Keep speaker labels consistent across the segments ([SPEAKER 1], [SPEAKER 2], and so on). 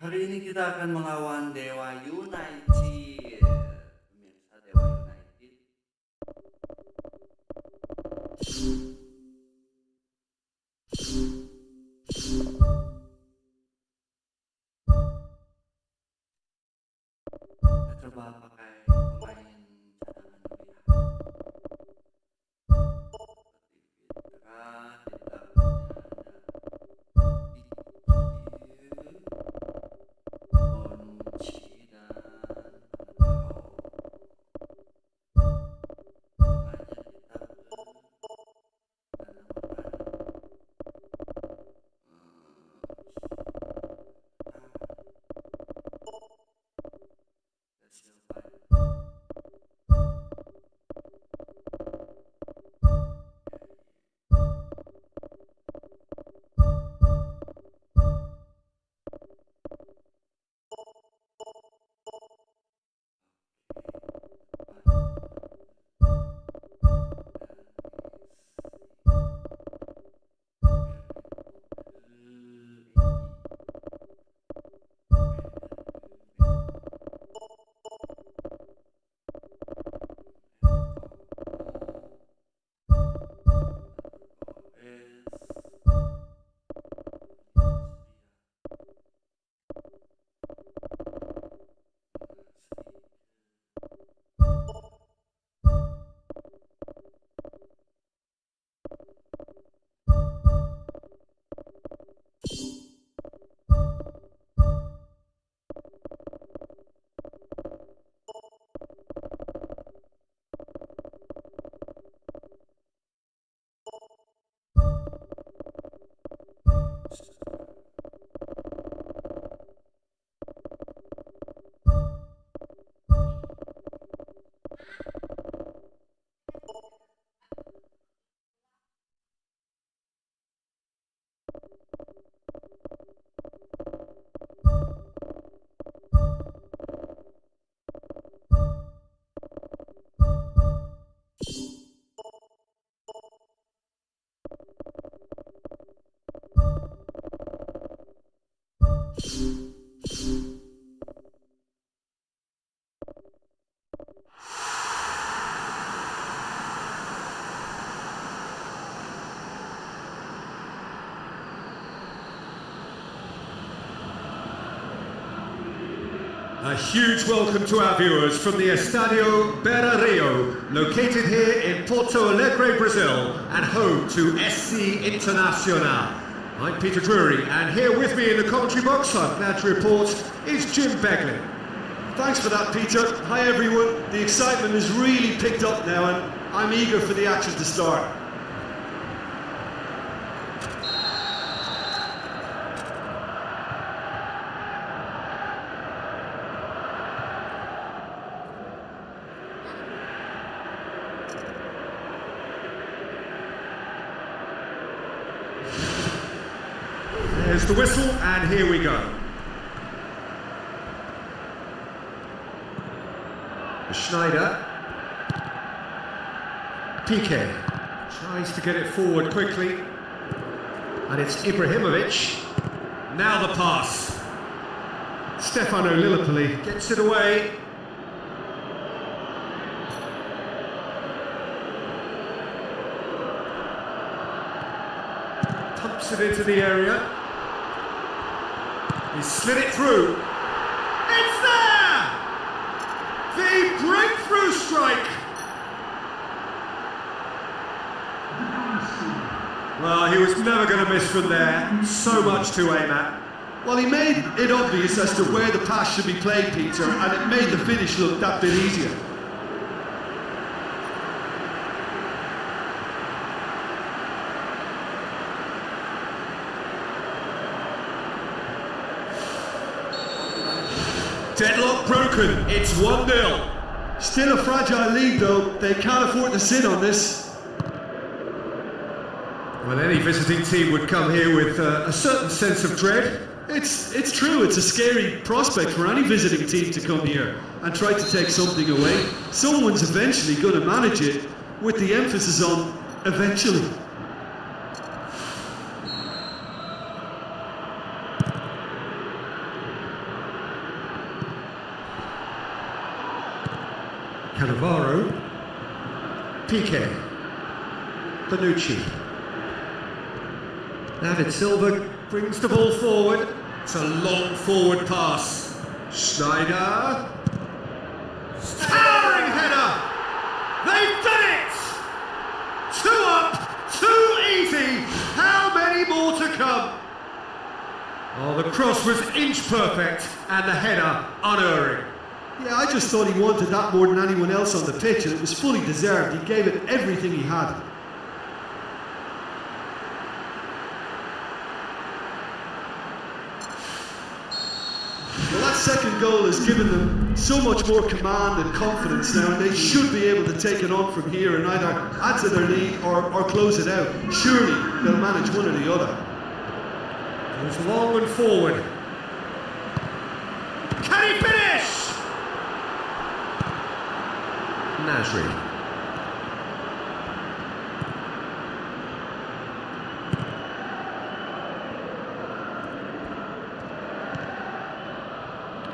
[SPEAKER 1] Hari ini kita akan melawan Dewa United. Pemirsa, Dewa United kita coba pakai pemain cadangan dulu ya.
[SPEAKER 2] A huge welcome to our viewers from the Estadio Beira Rio, located here in Porto Alegre, Brazil, and home to SC Internacional. I'm Peter Drury, and here with me in the commentary box, I'm glad to report, is Jim Begley.
[SPEAKER 3] Thanks for that, Peter. Hi everyone. The excitement has really picked up now, and I'm eager for the action to start.
[SPEAKER 2] There's the whistle, and here we go. Schneider. Piqué tries to get it forward quickly, and it's Ibrahimovic. Now the pass. Stefano Lillipoli gets it away. Pumps it into the area. He slid it through. It's there! The breakthrough strike! Well, he was never going to miss from there. So much to aim at.
[SPEAKER 3] Well, he made it obvious as to where the pass should be played, Peter, and it made the finish look that bit easier.
[SPEAKER 2] Deadlock broken, it's 1-0.
[SPEAKER 3] Still a fragile lead though, they can't afford to sit on this.
[SPEAKER 2] Well, any visiting team would come here with a certain sense of dread.
[SPEAKER 3] It's true, it's a scary prospect for any visiting team to come here and try to take something away. Someone's eventually going to manage it, with the emphasis on eventually.
[SPEAKER 2] Cannavaro, Piqué, Bonucci. David Silva brings the ball forward. It's a long forward pass. Schneider. Towering header! They've done it! 2 up, 2 easy. How many more to come? Oh, the cross was inch perfect and the header unerring.
[SPEAKER 3] Yeah, I just thought he wanted that more than anyone else on the pitch, and it was fully deserved. He gave it everything he had. Well, that second goal has given them so much more command and confidence now, and they should be able to take it on from here and either add to their lead or close it out. Surely they'll manage one or the other.
[SPEAKER 2] Goes long and forward. Can he finish? Nasri.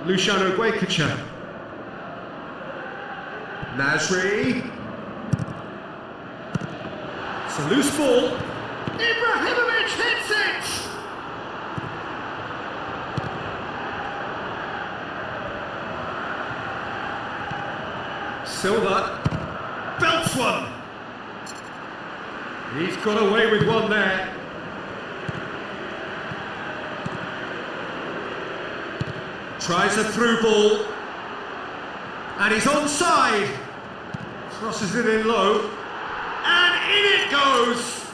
[SPEAKER 2] Luciano Guaycacha. Nasri. It's a loose ball. Ibrahimovic hits it! Silva belts one. He's got away with one there. Tries a through ball. And he's onside. Crosses it in low. And in it goes.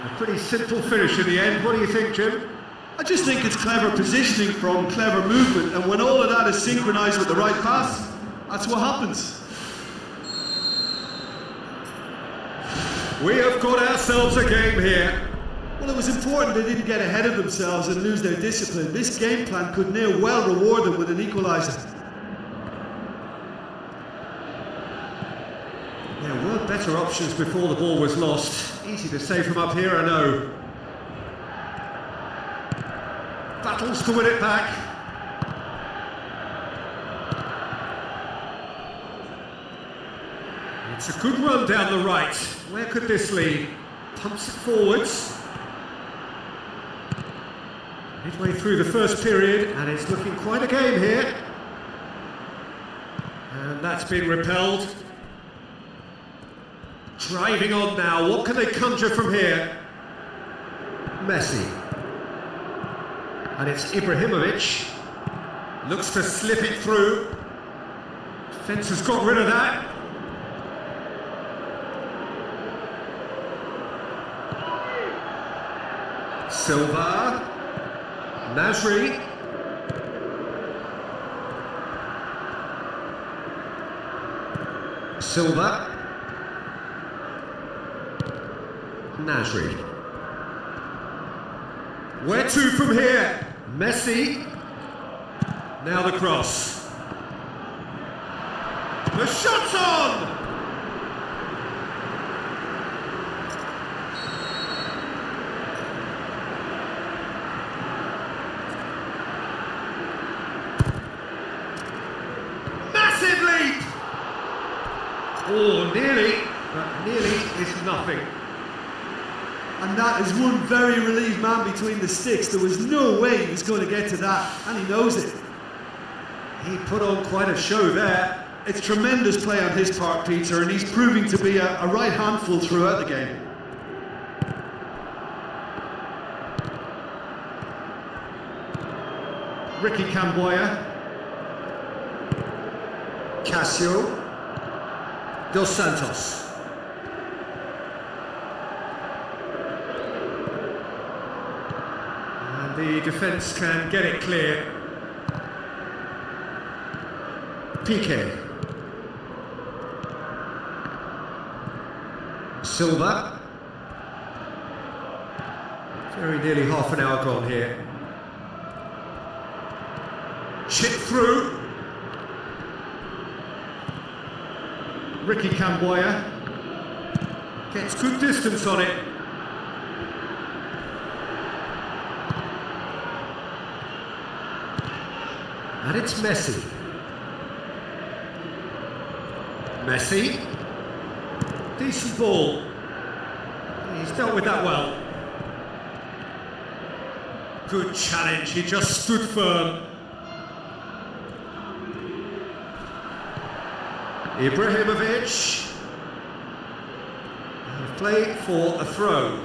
[SPEAKER 2] A pretty simple finish in the end. What do you think, Jim?
[SPEAKER 3] I just think it's clever positioning from clever movement, and when all of that is synchronised with the right pass, that's what happens.
[SPEAKER 2] We have got ourselves a game here.
[SPEAKER 3] Well, it was important they didn't get ahead of themselves and lose their discipline. This game plan could near well reward them with an equaliser.
[SPEAKER 2] There were better options before the ball was lost. Easy to say from up here, I know. Battles to win it back. It's a good run down the right. Where could this lead? Pumps it forwards. Midway through the first period, and it's looking quite a game here. And that's been repelled. Driving on now, what can they conjure from here? Messi. And it's Ibrahimovic. Looks to slip it through. Defence has got rid of that. Silva. Nasri. Silva. Nasri. Where to from here? Messi. Now the cross. The shot's on! Massive leap! Oh, nearly, but nearly is nothing.
[SPEAKER 3] And that is one very relieved man between the sticks. There was no way he was going to get to that, and he knows it.
[SPEAKER 2] He put on quite a show there.
[SPEAKER 3] It's tremendous play on his part, Peter, and he's proving to be a right handful throughout the game.
[SPEAKER 2] Ricky Camboya. Casio. Dos Santos. And the defence can get it clear. Piqué. Silva. Very nearly half an hour gone here. Chip through. Ricky Camboya gets good distance on it. And it's Messi. Messi. Decent ball. He's dealt with that well. Good challenge, he just stood firm. Ibrahimovic. Played for a throw.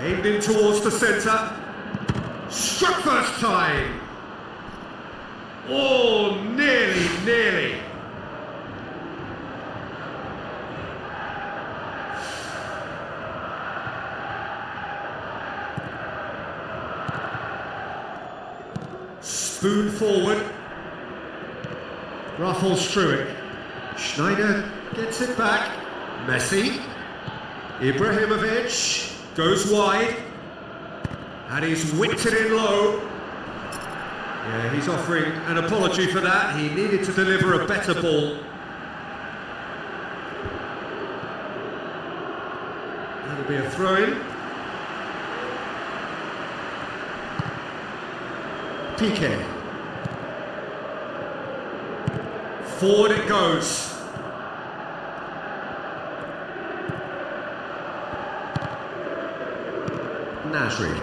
[SPEAKER 2] Aimed in towards the centre. Struck first time. Oh, nearly. Spoon forward. Ruffles through it. Schneider gets it back. Messi. Ibrahimovic goes wide. And he's whipped it in low. Yeah, he's offering an apology for that. He needed to deliver a better ball. That'll be a throw-in. Piqué. Forward it goes. Nasri.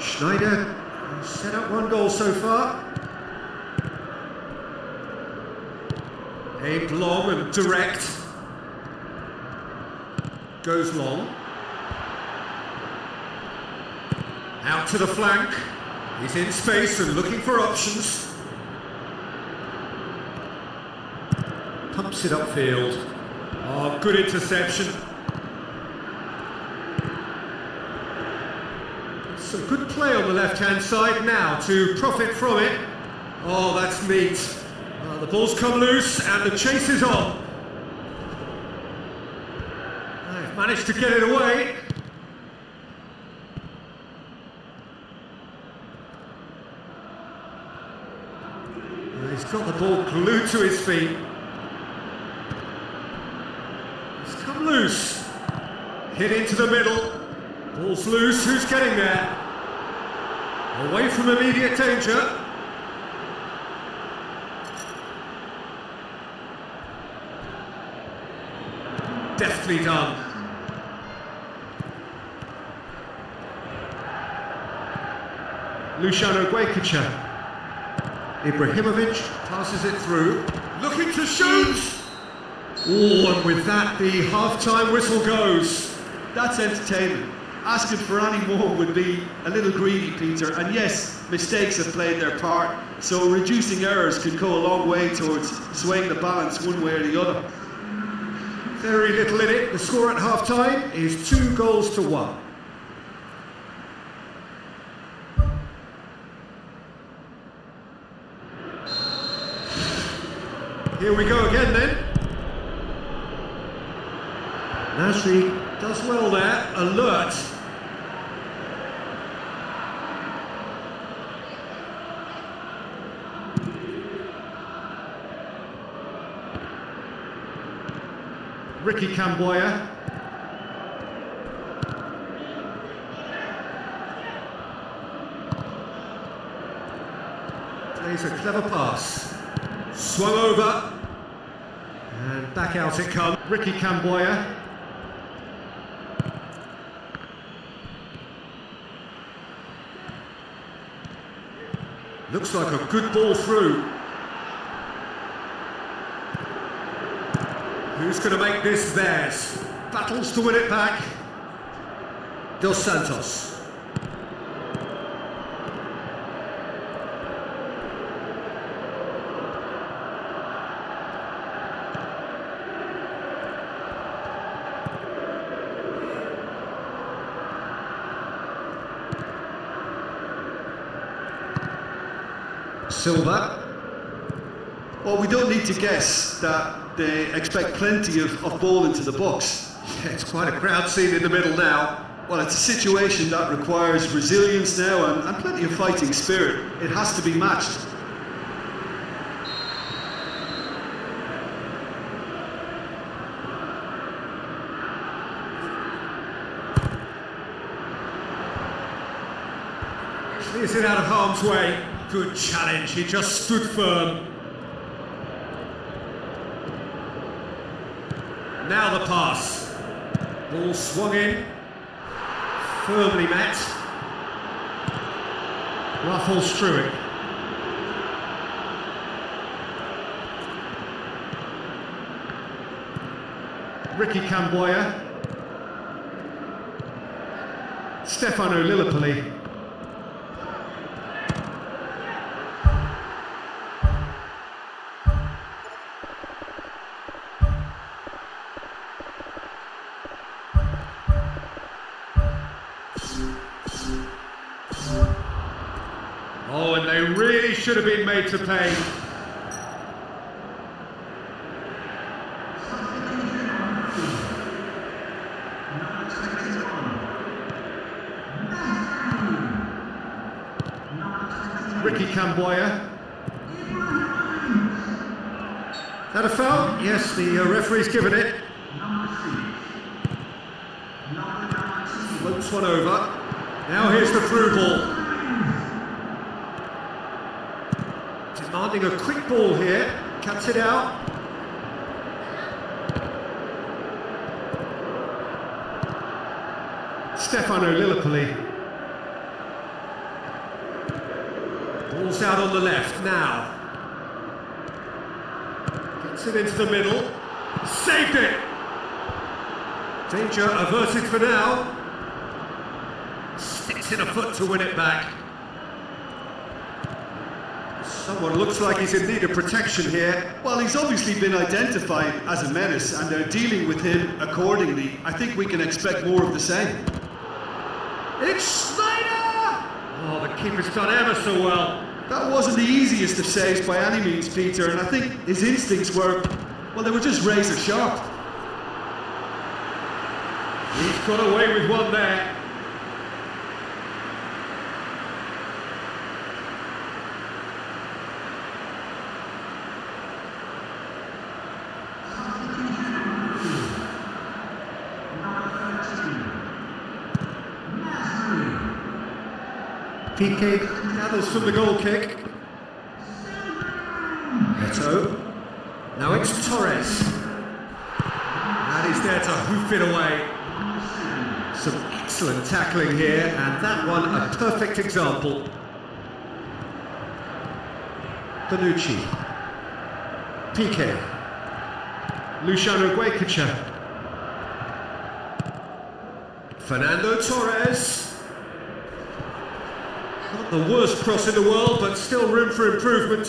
[SPEAKER 2] Schneider set up one goal so far. Aimed long and direct. Goes long. Out to the flank. He's in space and looking for options. Pumps it upfield. Oh, good interception. Some good play on the left-hand side now to profit from it. Oh, that's neat. The ball's come loose and the chase is on. They've managed to get it away. He's got the ball glued to his feet. It's come loose. Hit into the middle. Ball's loose. Who's getting there? Away from immediate danger. Deftly done. Luciano Guaycacha. Ibrahimovic passes it through. Looking to shoot! Oh, and with that, the half-time whistle goes.
[SPEAKER 3] That's entertainment. Asking for any more would be a little greedy, Peter. And yes, mistakes have played their part, so reducing errors could go a long way towards swaying the balance one way or the other.
[SPEAKER 2] Very little in it. The score at half-time is 2-1. Here we go again then. Nasri does well there, alert. Ricky Camboya. Plays a clever pass. Swung over. And back out it comes. Ricky Camboya. Looks like a good ball through. Who's going to make this theirs? Battles to win it back. Dos Santos. Silva.
[SPEAKER 3] Well, we don't need to guess that they expect plenty of ball into the box.
[SPEAKER 2] Yeah, it's quite a crowd scene in the middle now.
[SPEAKER 3] Well, it's a situation that requires resilience now and plenty of fighting spirit. It has to be matched.
[SPEAKER 2] Clears it out of harm's way. Good challenge, he just stood firm. Now the pass. Ball swung in. Firmly met. Ruffles through it. Ricky Camboya. Stefano Lillipoli. Oh, and they really should have been made to pay. Ricky Camboya. That a foul? Yes, the referee's given it. Floats one over. Now here's the through ball. Demanding a quick ball here. Cuts it out. Stefano Lillipoli. Ball's out on the left now. Gets it into the middle. Saved it! Danger averted for now. Sticks in a foot to win it back. Someone looks like he's in need of protection here.
[SPEAKER 3] Well, he's obviously been identified as a menace and they're dealing with him accordingly. I think we can expect more of the same.
[SPEAKER 2] It's Snyder! Oh, the keeper's done ever so well.
[SPEAKER 3] That wasn't the easiest of saves by any means, Peter, and I think his instincts were, well, they were just razor sharp.
[SPEAKER 2] He's got away with one there. PK gathers from the goal kick. Neto. Now it's Torres. And he's there to hoof it away. Some excellent tackling here, and that one a perfect example. Bonucci. PK. Luciano Guaycacha. Fernando Torres. Not the worst cross in the world, but still room for improvement.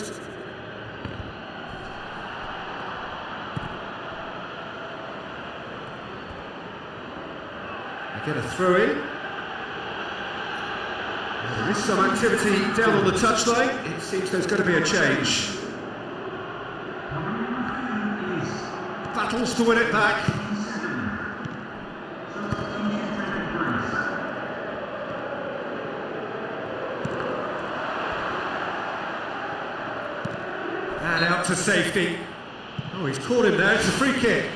[SPEAKER 2] They get a throw in. There is some activity down on the touchline. It seems there's going to be a change. Battles to win it back. And out to safety. Oh, he's caught him there. It's a free kick.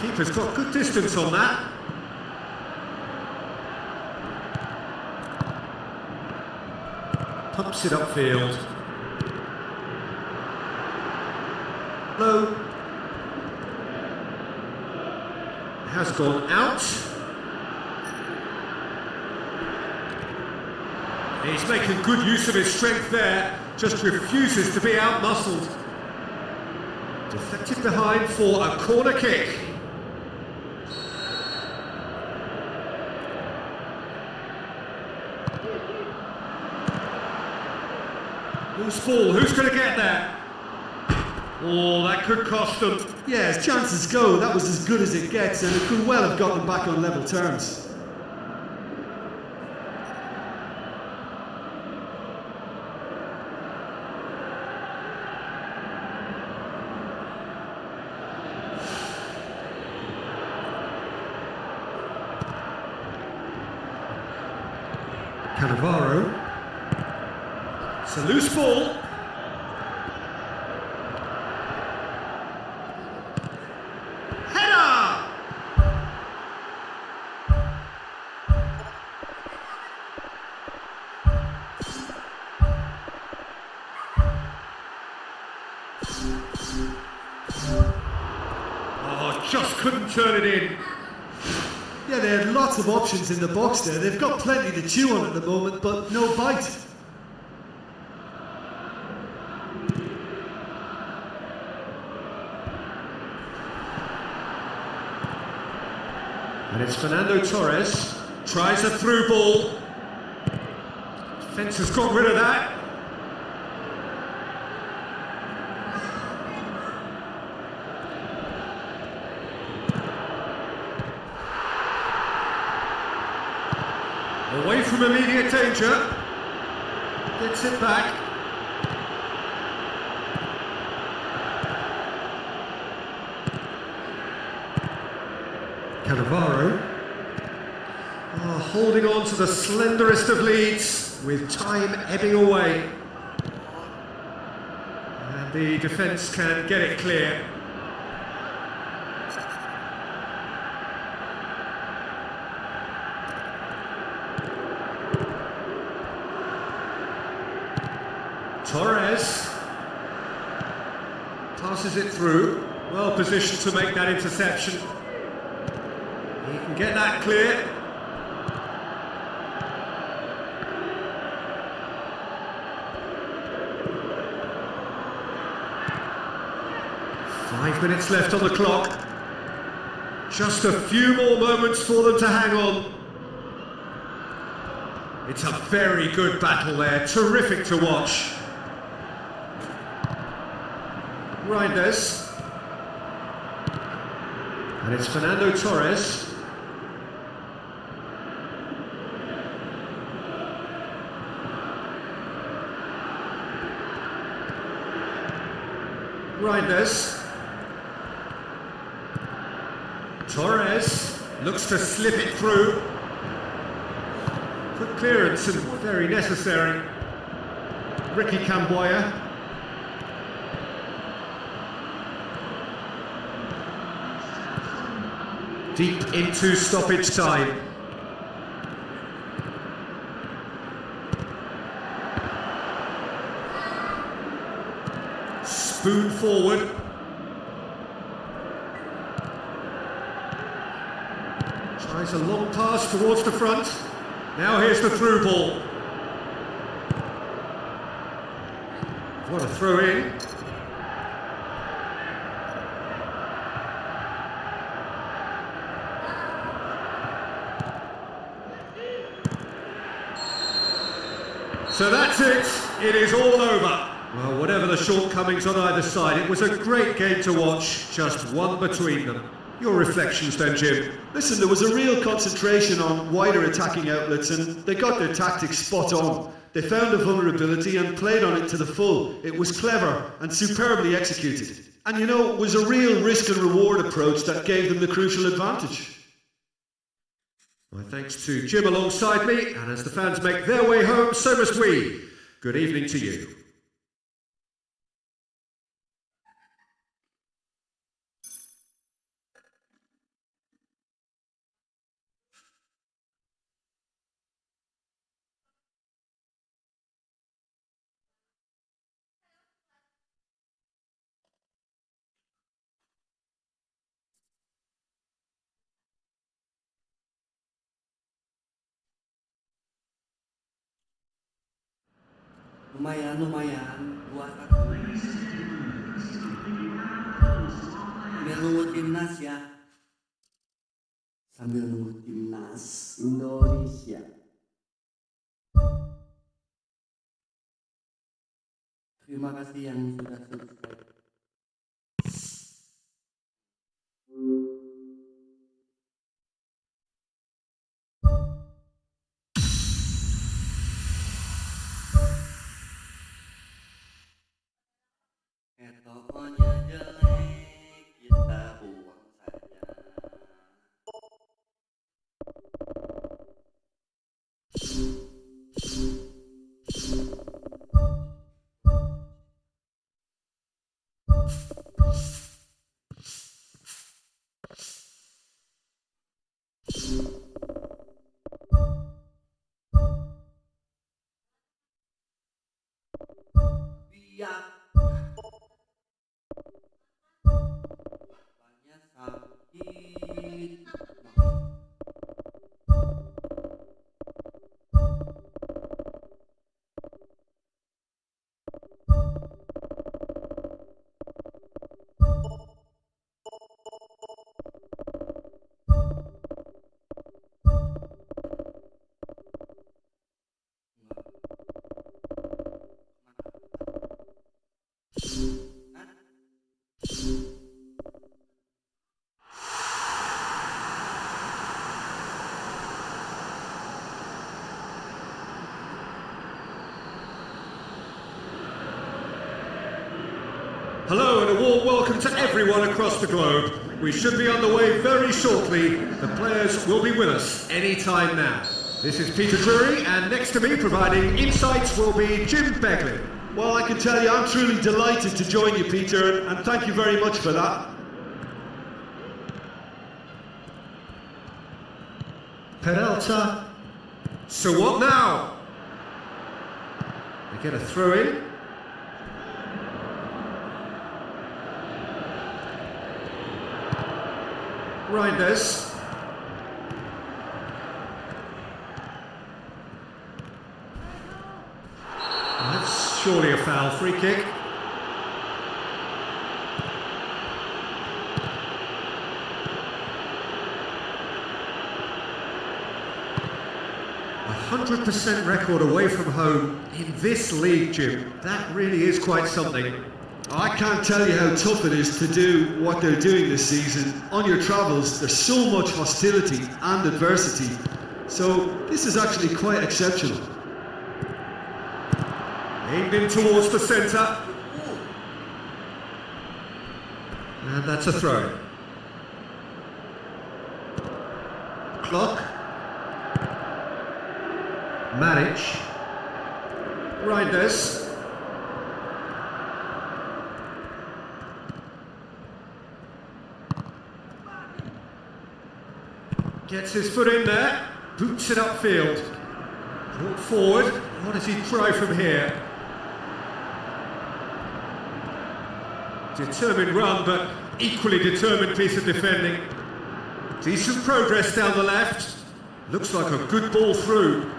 [SPEAKER 2] Keeper's got good distance on that. Pumps it upfield. Low. Has gone out. He's making good use of his strength there, just refuses to be out-muscled. Deflected behind for a corner kick. Loose ball, who's going to get there? Oh, that could cost them.
[SPEAKER 3] Yeah, as chances go, that was as good as it gets, and it could well have got them back on level terms.
[SPEAKER 2] Cannavaro. It's a loose ball. just couldn't turn it in.
[SPEAKER 3] Yeah, they had lots of options in the box there. They've got plenty to chew on at the moment, but no bite.
[SPEAKER 2] And it's Fernando Torres, tries a through ball. Defence has got rid of that. Away from immediate danger. Gets it back. Cannavaro. Holding on to the slenderest of leads with time ebbing away. And the defence can get it clear. Torres passes it through, well positioned to make that interception. He can get that clear. Five minutes left on the clock. Just a few more moments for them to hang on. It's a very good battle there, terrific to watch. Reinders. And it's Fernando Torres. Reinders. Torres looks to slip it through. Good clearance and very necessary. Ricky Camboya. Deep into stoppage time. Spoon forward. Tries a long pass towards the front. Now here's the through ball. What a throw in. So that's it. It is all over. Well, whatever the shortcomings on either side, it was a great game to watch, just one between them. Your reflections then, Jim?
[SPEAKER 3] Listen, there was a real concentration on wider attacking outlets and they got their tactics spot on. They found a vulnerability and played on it to the full. It was clever and superbly executed. And you know, it was a real risk and reward approach that gave them the crucial advantage.
[SPEAKER 2] My thanks to Jim alongside me, and as the fans make their way home, so must we. Good evening to you.
[SPEAKER 1] Lumayan buat aku. Sambil nunggu timnas ya. Sambil nunggu timnas Indonesia. Terima kasih yang sudah subscribe. Tokonya jelek, kita buang saja. Biar Di
[SPEAKER 2] Hello and a warm welcome to everyone across the globe. We should be on the way very shortly. The players will be with us any time now. This is Peter Drury, and next to me providing insights will be Jim Begley.
[SPEAKER 3] Well, I can tell you, I'm truly delighted to join you, Peter, and thank you very much for that.
[SPEAKER 2] Peralta. So what now? They get a throw in. Reinders. That's surely a foul. Free kick. A 100% record away from home in this league, Jim. That really is quite something.
[SPEAKER 3] I can't tell you how tough it is to do what they're doing this season. On your travels, there's so much hostility and adversity. So this is actually quite exceptional.
[SPEAKER 2] Aimed in towards the centre. And that's a throw. Clock. Maric. Reinders. Gets his foot in there, boots it upfield. Brought forward, what does he try from here? Determined run, but equally determined piece of defending. Decent progress down the left. Looks like a good ball through.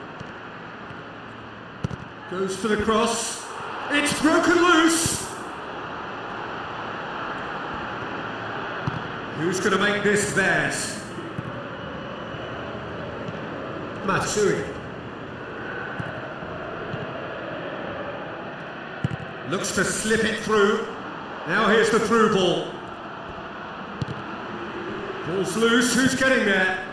[SPEAKER 2] Goes for the cross. It's broken loose! Who's going to make this theirs? Matsui. Looks to slip it through. Now here's the through ball. Ball's loose, who's getting there?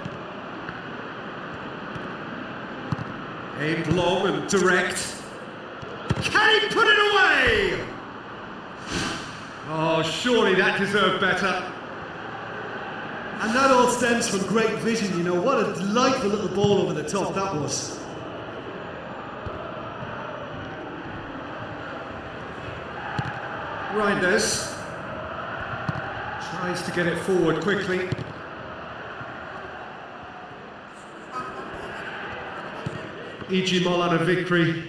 [SPEAKER 2] Aimed long and direct. Can he put it away? Oh, surely that deserved better.
[SPEAKER 3] And that all stems from great vision, you know. What a delightful little ball over the top that was.
[SPEAKER 2] Reinders tries to get it forward quickly. E.G. Molan a victory.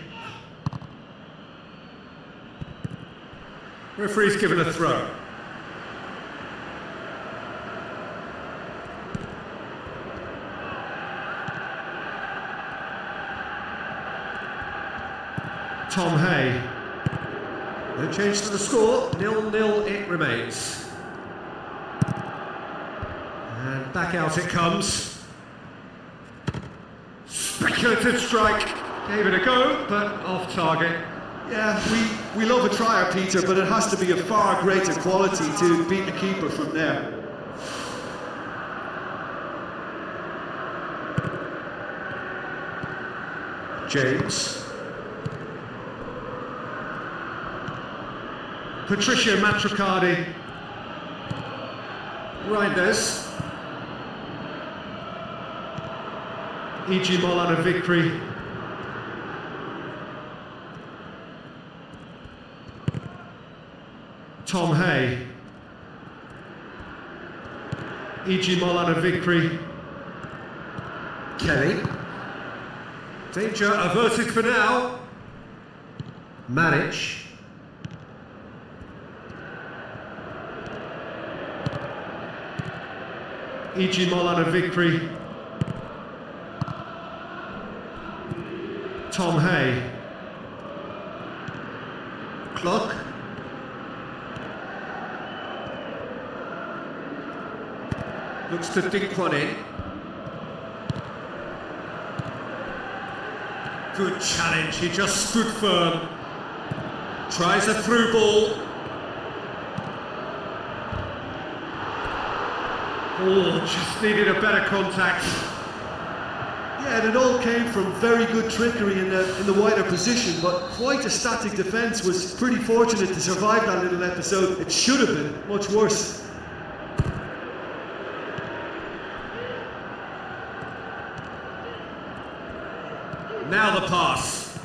[SPEAKER 2] Referee's given a throw. Tom Hay. No change to the score, 0-0 it remains. And back out it comes. Speculative strike. Gave it a go, but off target.
[SPEAKER 3] Yeah, we love a trier, Peter, but it has to be of far greater quality to beat the keeper from there.
[SPEAKER 2] James. Patricio Matricardi. Reinders. E.G. Molan a victory. Tom Hay. E.G. Molan a victory. Kelly. Danger averted for now. Maric. E.G. Molan of victory. Tom Hay. Clock. Looks to dink one in. Good challenge, he just stood firm. Tries a through ball. Oh, just needed a better contact.
[SPEAKER 3] Yeah, and it all came from very good trickery in the wider position, but quite a static defence. Was pretty fortunate to survive that little episode. It should have been much worse.
[SPEAKER 2] Now the pass.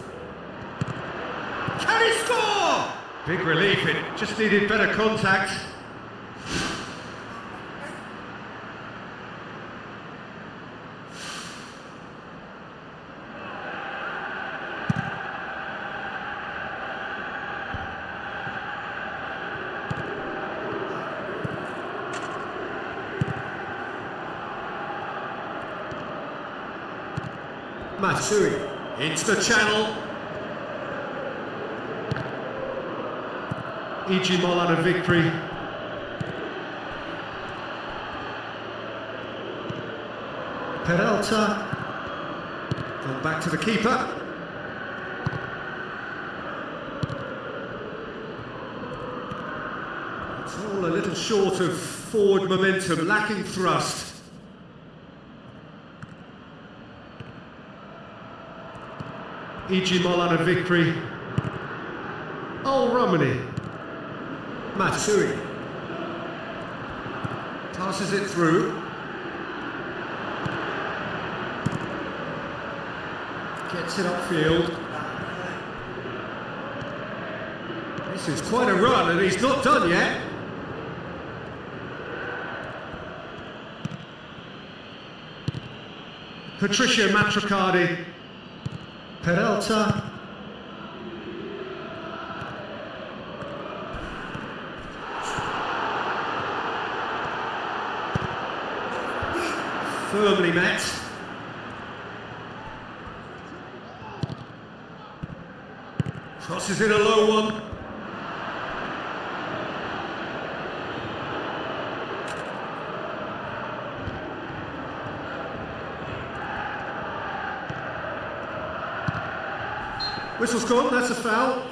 [SPEAKER 2] Can he score? Big relief, it just needed better contact. Matsui into the channel. E.G. Molan of victory. Peralta. Gone back to the keeper. It's all a little short of forward momentum, lacking thrust. E.G. Molan of victory. Oh, Romani. Matsui. Passes it through. Gets it upfield. This is quite a run and he's not done yet. Patricio Matrocardi. Peralta. Firmly met. Crosses in a low one. Whistle's gone, that's a foul.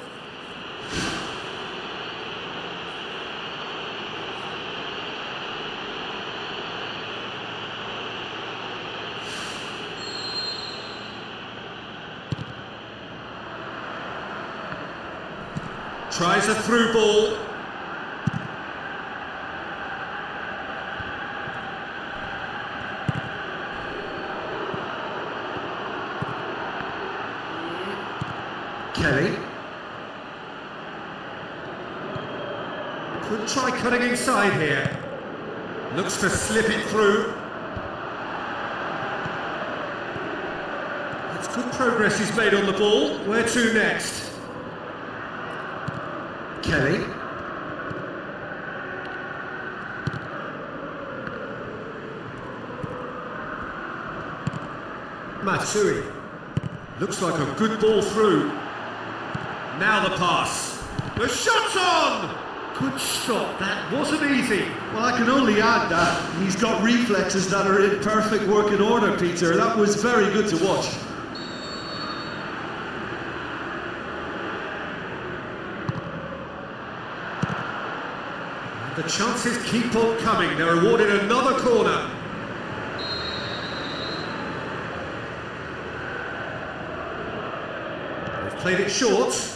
[SPEAKER 2] Tries a through ball. Kelly. Could try cutting inside here. Looks to slip it through. It's good progress he's made on the ball. Where to next? Kelly. Matsui. Looks like a good ball through. Now the pass. The shot's on! Good shot, that wasn't easy.
[SPEAKER 3] Well, I can only add that he's got reflexes that are in perfect working order, Peter. That was very good to watch.
[SPEAKER 2] The chances keep on coming. They're awarded another corner. They've played it short.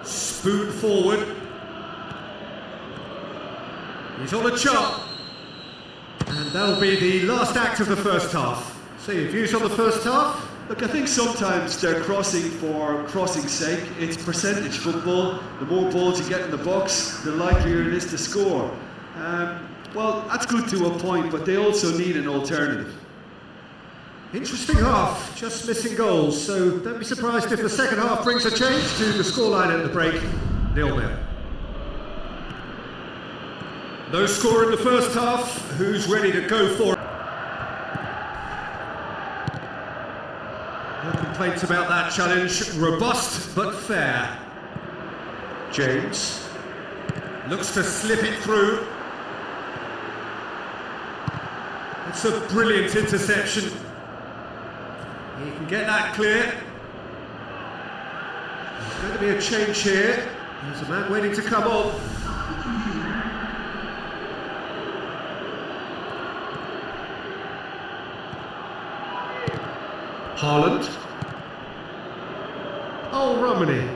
[SPEAKER 2] Spoon forward. He's on a chop. And that'll be the last act of the first half. So your views on the first half?
[SPEAKER 3] Look, I think sometimes they're crossing for crossing's sake. It's percentage football. The more balls you get in the box, the likelier it is to score. Well, that's good to a point, but they also need an alternative.
[SPEAKER 2] Interesting half, just missing goals, so don't be surprised if the second half brings a change to the scoreline at the break, 0-0. No score in the first half. Who's ready to go for it? No complaints about that challenge. Robust but fair. James looks to slip it through. It's a brilliant interception. He can get that clear. There's going to be a change here. There's a man waiting to come on. Haaland. Oh, Romani.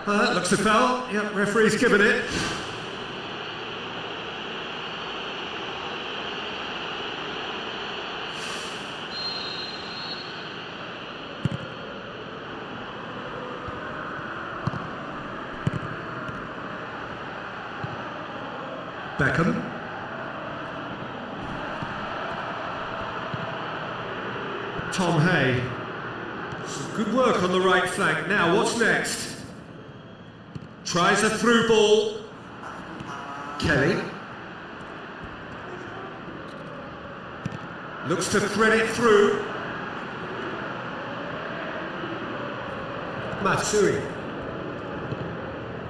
[SPEAKER 2] That looks a foul. Yep, referee's given it. Beckham. Tom Hay. Some good work on the right flank. Now, what's next? Tries a through ball. Kelly. Looks to thread it through. Matsui.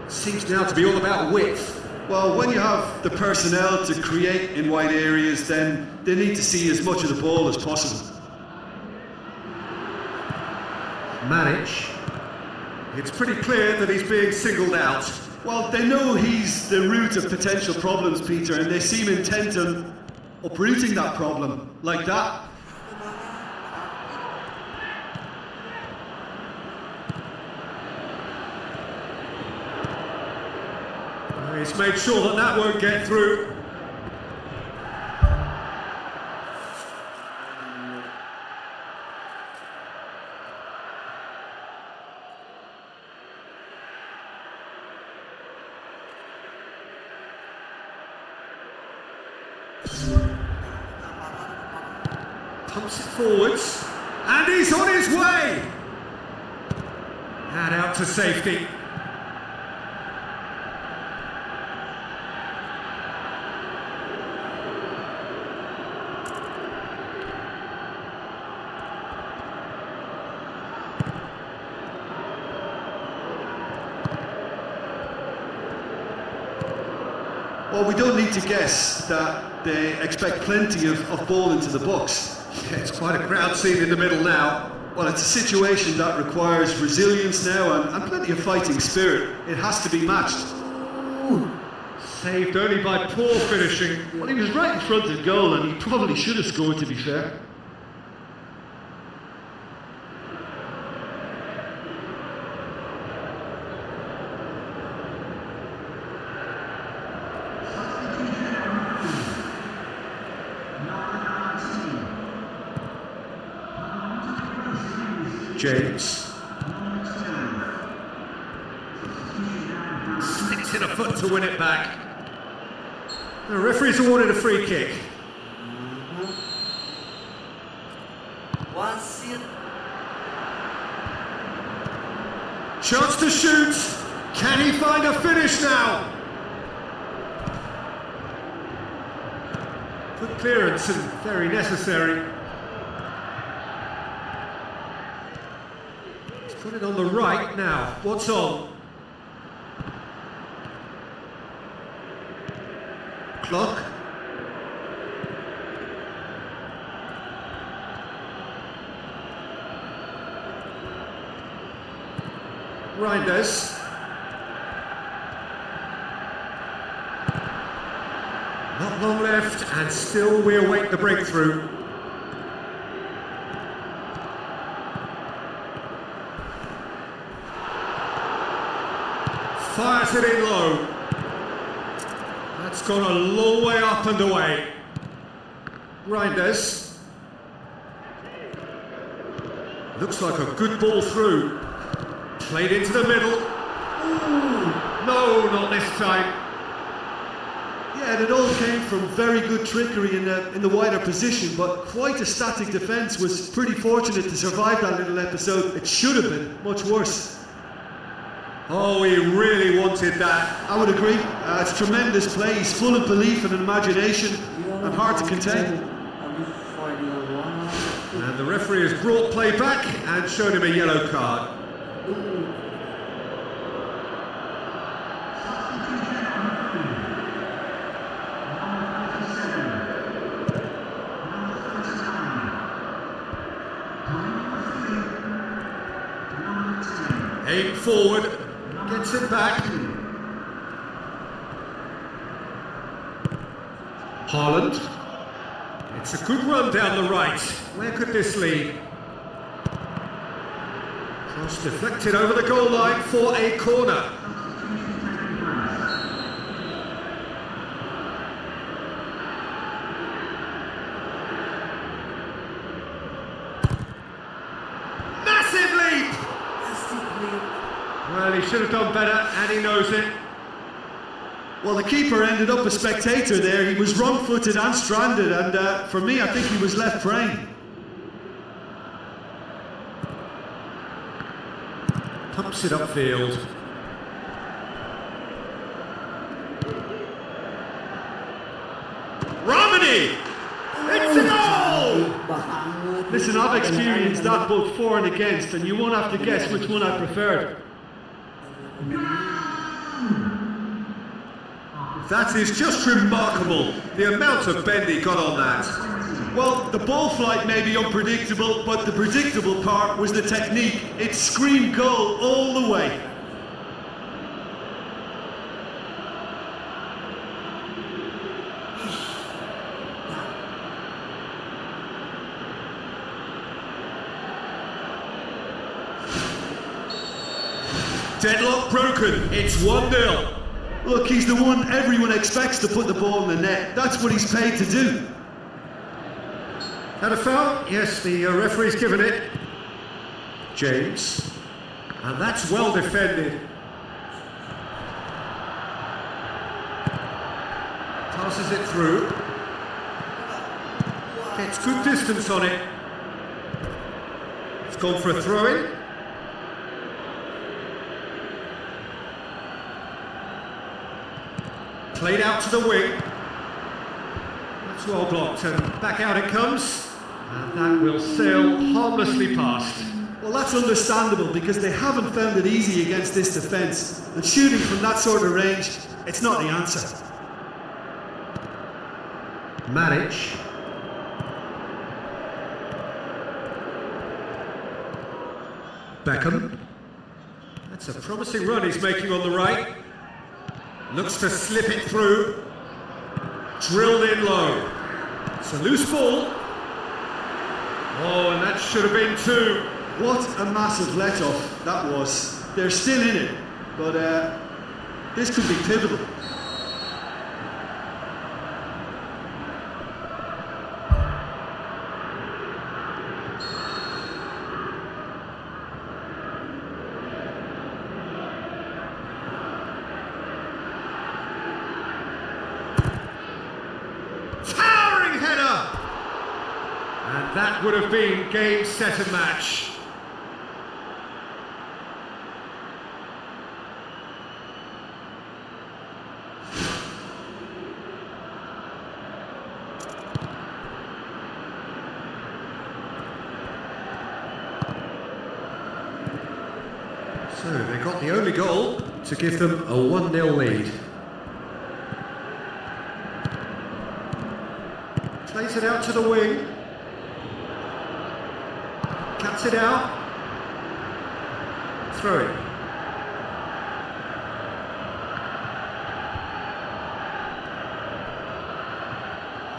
[SPEAKER 2] Seems now to be all about width.
[SPEAKER 3] Well, when you have the personnel to create in wide areas, then they need to see as much of the ball as possible.
[SPEAKER 2] Manic. It's pretty clear that he's being singled out.
[SPEAKER 3] Well, they know he's the root of potential problems, Peter, and they seem intent on uprooting that problem, like that.
[SPEAKER 2] He's made sure that that won't get through. Pumps it forwards, and he's on his way! And out to safety.
[SPEAKER 3] Well, we don't need to guess that they expect plenty of ball into the box.
[SPEAKER 2] Yeah, it's quite a crowd scene in the middle now.
[SPEAKER 3] Well, it's a situation that requires resilience now and plenty of fighting spirit. It has to be matched.
[SPEAKER 2] Ooh. Saved only by poor finishing.
[SPEAKER 3] Well, he was right in front of goal and he probably should have scored, to be fair.
[SPEAKER 2] James sticks in a foot to win it back. The referee's awarded a free kick.
[SPEAKER 1] One seat.
[SPEAKER 2] Chance to shoot. Can he find a finish now? Good clearance and very necessary. Put it on the right now. What's on? Clock. Reinders. Not long left, and still we await the breakthrough. Fires it in low. That's gone a long way up and away. Reinders. Looks like a good ball through. Played into the middle. Ooh. No, not this time.
[SPEAKER 3] Yeah, and it all came from very good trickery in the wider position, but quite a static defence. Was pretty fortunate to survive that little episode. It should have been much worse.
[SPEAKER 2] Oh, he really wanted that.
[SPEAKER 3] I would agree. It's tremendous play. He's full of belief and imagination and hard to contain.
[SPEAKER 2] And the referee has brought play back and shown him a yellow card. Aim forward, gets it back. Haaland. It's a good run down the right. Where could this lead? Cross deflected over the goal line for a corner. Massive leap! Well, he should have done better, and he knows it.
[SPEAKER 3] Well, the keeper ended up a spectator there. He was wrong-footed and stranded, and for me, I think he was left praying.
[SPEAKER 2] Pumps it upfield. Romani! It's a goal!
[SPEAKER 3] Listen, I've experienced that both for and against, and you won't have to guess which one I preferred.
[SPEAKER 2] That is just remarkable, the amount of bend he got on that.
[SPEAKER 3] Well, the ball flight may be unpredictable, but the predictable part was the technique. It screamed goal all the way.
[SPEAKER 2] Deadlock broken, it's 1-0.
[SPEAKER 3] Look, he's the one everyone expects to put the ball in the net. That's what he's paid to do.
[SPEAKER 2] And a foul? Yes, the referee's given it. James. And that's well defended. Passes it through. Gets good distance on it. It's gone for a throw-in. Played out to the wing. That's well blocked, and back out it comes. And that will sail harmlessly past.
[SPEAKER 3] Well, that's understandable because they haven't found it easy against this defence. And shooting from that sort of range, it's not the answer.
[SPEAKER 2] Manage. Beckham. That's a promising run he's making on the right. Looks to slip it through. Drilled in low. It's a loose ball. Oh, and that should have been two.
[SPEAKER 3] What a massive let-off that was. They're still in it, but this could be pivotal.
[SPEAKER 2] And that would have been game, set and match. So they got the only goal to give them a 1-0 lead. Plays it out to the wing. Cuts it out. Throw it.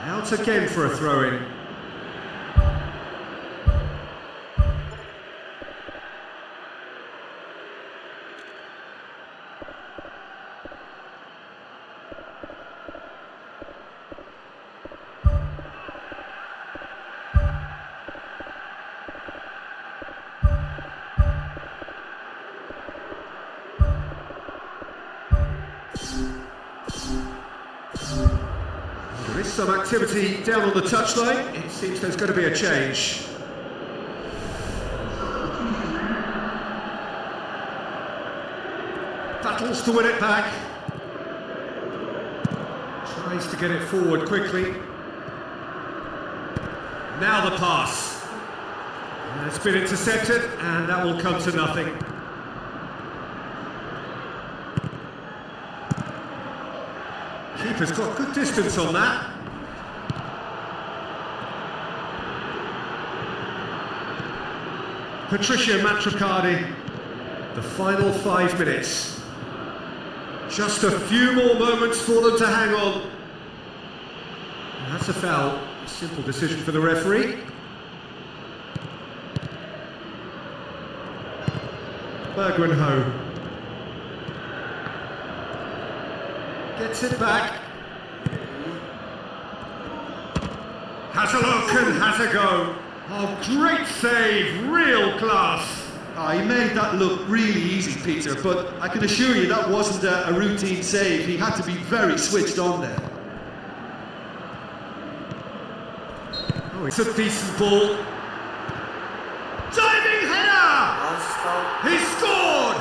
[SPEAKER 2] Out again for a throw-in. There is some activity down on the touchline. It seems there's going to be a change. battles to win it back. Tries to get it forward quickly. Now the pass. And it's been intercepted, and that will come to nothing. Keeper's got good distance on that. Patricia Matricardi, the final 5 minutes. Just a few more moments for them to hang on. And that's a foul. A simple decision for the referee. Bergwijn gets it back. Has a look and has a go. Oh, great save, real class.
[SPEAKER 3] He made that look really easy, Peter, but I can assure you that wasn't a routine save. He had to be very switched on there.
[SPEAKER 2] Oh, it's a decent ball. Diving header! He scored!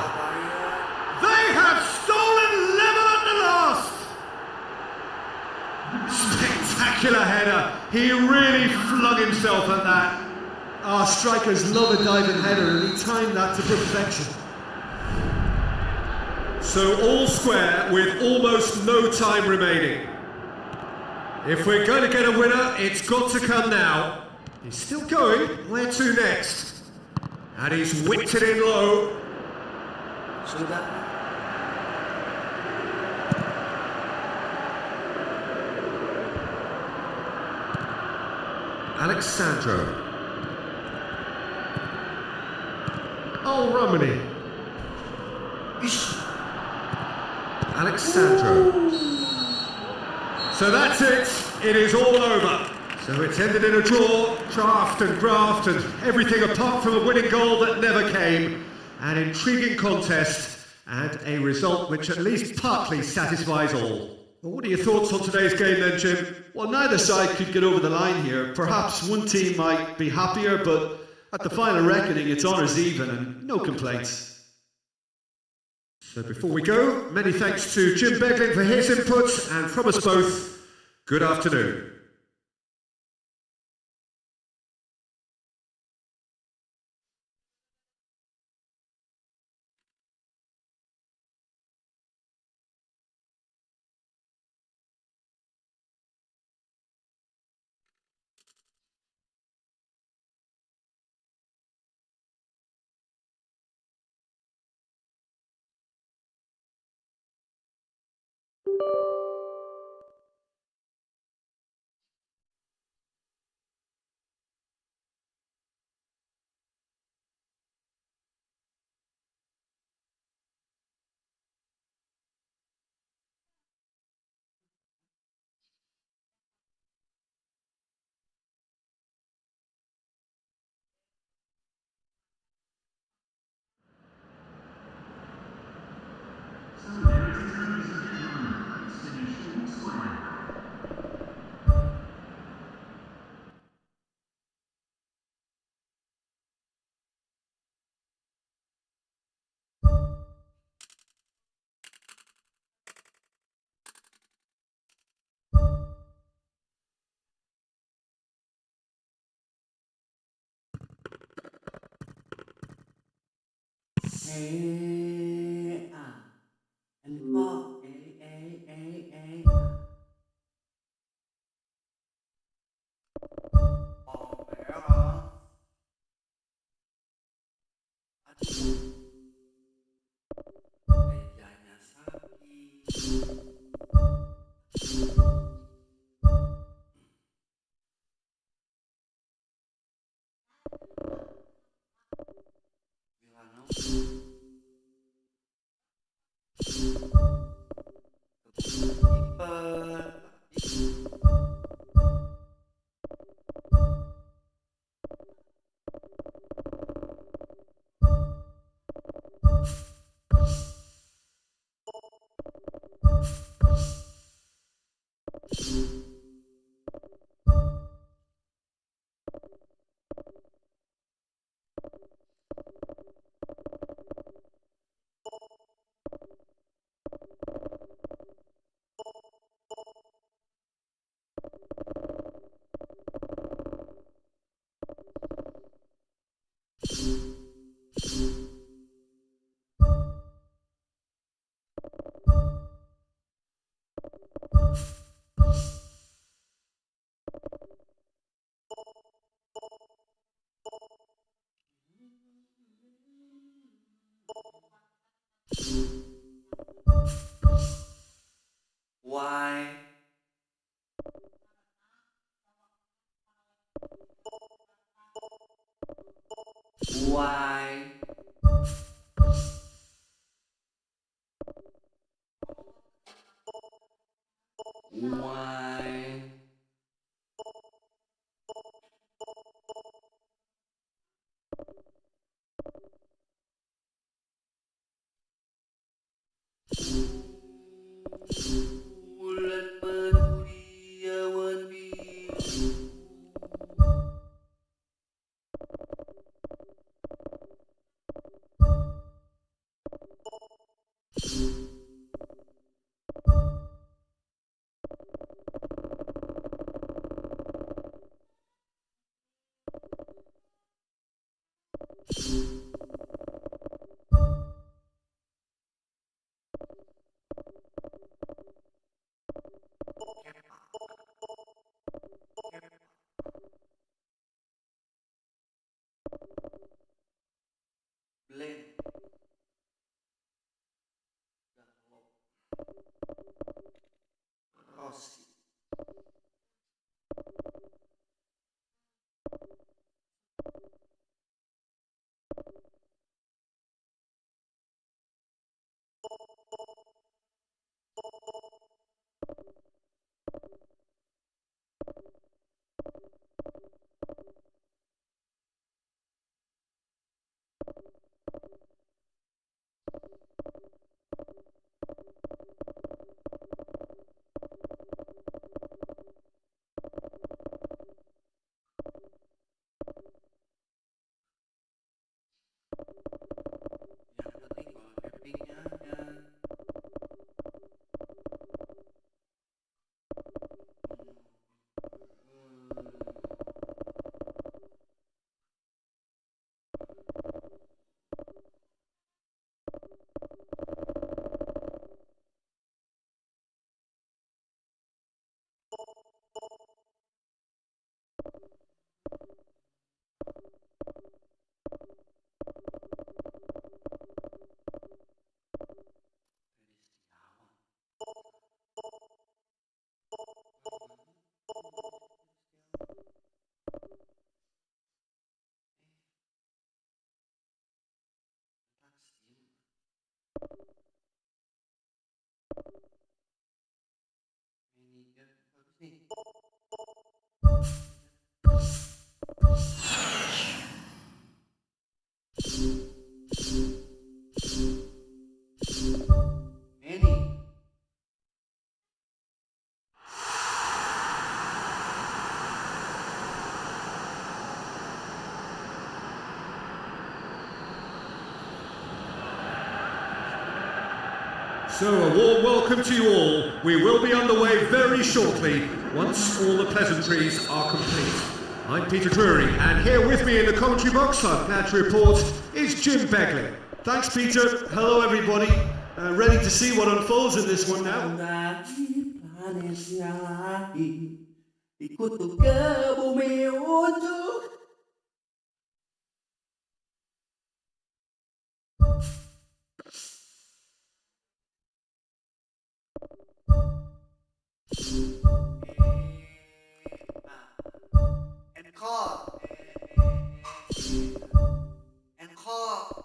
[SPEAKER 2] They have stolen level at the last! Spectacular header. He really flung himself at that.
[SPEAKER 3] Strikers love a diving header, and he timed that to perfection.
[SPEAKER 2] So all square with almost no time remaining. If we're going to get a winner, it's got to come now. He's still going. Where to next? And he's whipped it in low. Alexandro. Oh, Romani. Alexandro. So that's it. It is all over. So it's ended in a draw, draft and graft and everything apart from a winning goal that never came. An intriguing contest and a result which at least partly satisfies all. Well, what are your thoughts on today's game then, Jim?
[SPEAKER 3] Well, neither side could get over the line here. Perhaps one team might be happier, but at the final reckoning, it's honours even and no complaints.
[SPEAKER 2] So before we go, many thanks to Jim Beglin for his input, and from us both, good afternoon.
[SPEAKER 1] Why? Why? Why? Bulan peduli awan biru. Blend. Rossi. Yang penting kalau campingnya manajer bagus nih. Ini
[SPEAKER 2] So a warm welcome to you all. We will be underway very shortly once all the pleasantries are complete. I'm Peter Drury, and here with me in the commentary box, I'm glad to report, is Jim Begley.
[SPEAKER 3] Thanks, Peter. Hello, everybody. Ready to see what unfolds in this one now.
[SPEAKER 1] dari planet yang lain ikut ke bumi untuk encore, encore.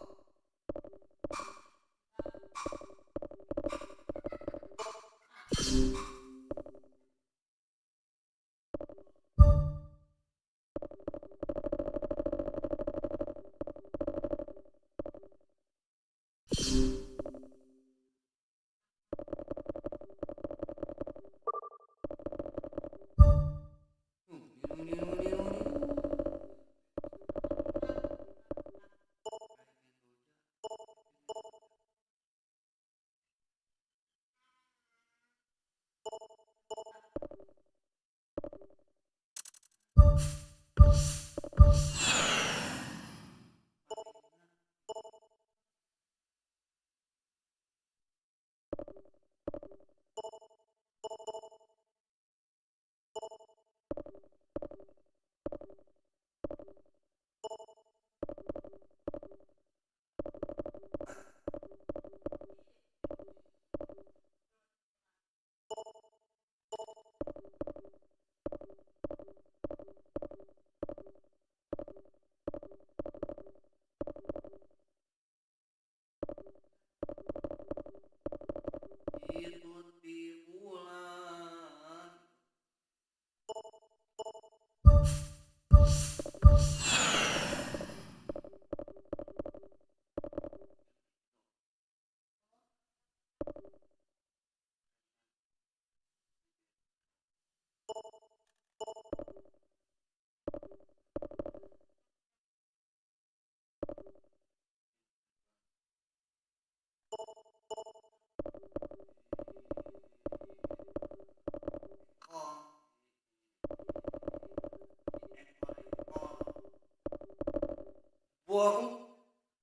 [SPEAKER 1] Buang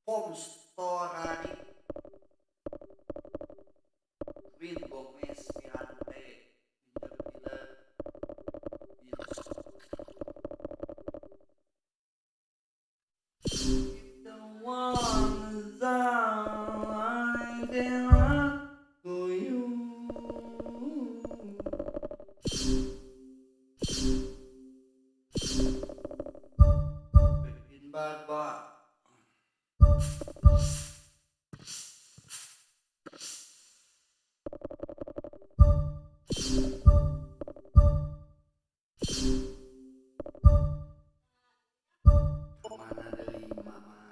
[SPEAKER 1] pom storari Win Gomez Mirante Inter the one that I cannot go you Bikin baba mana dari mama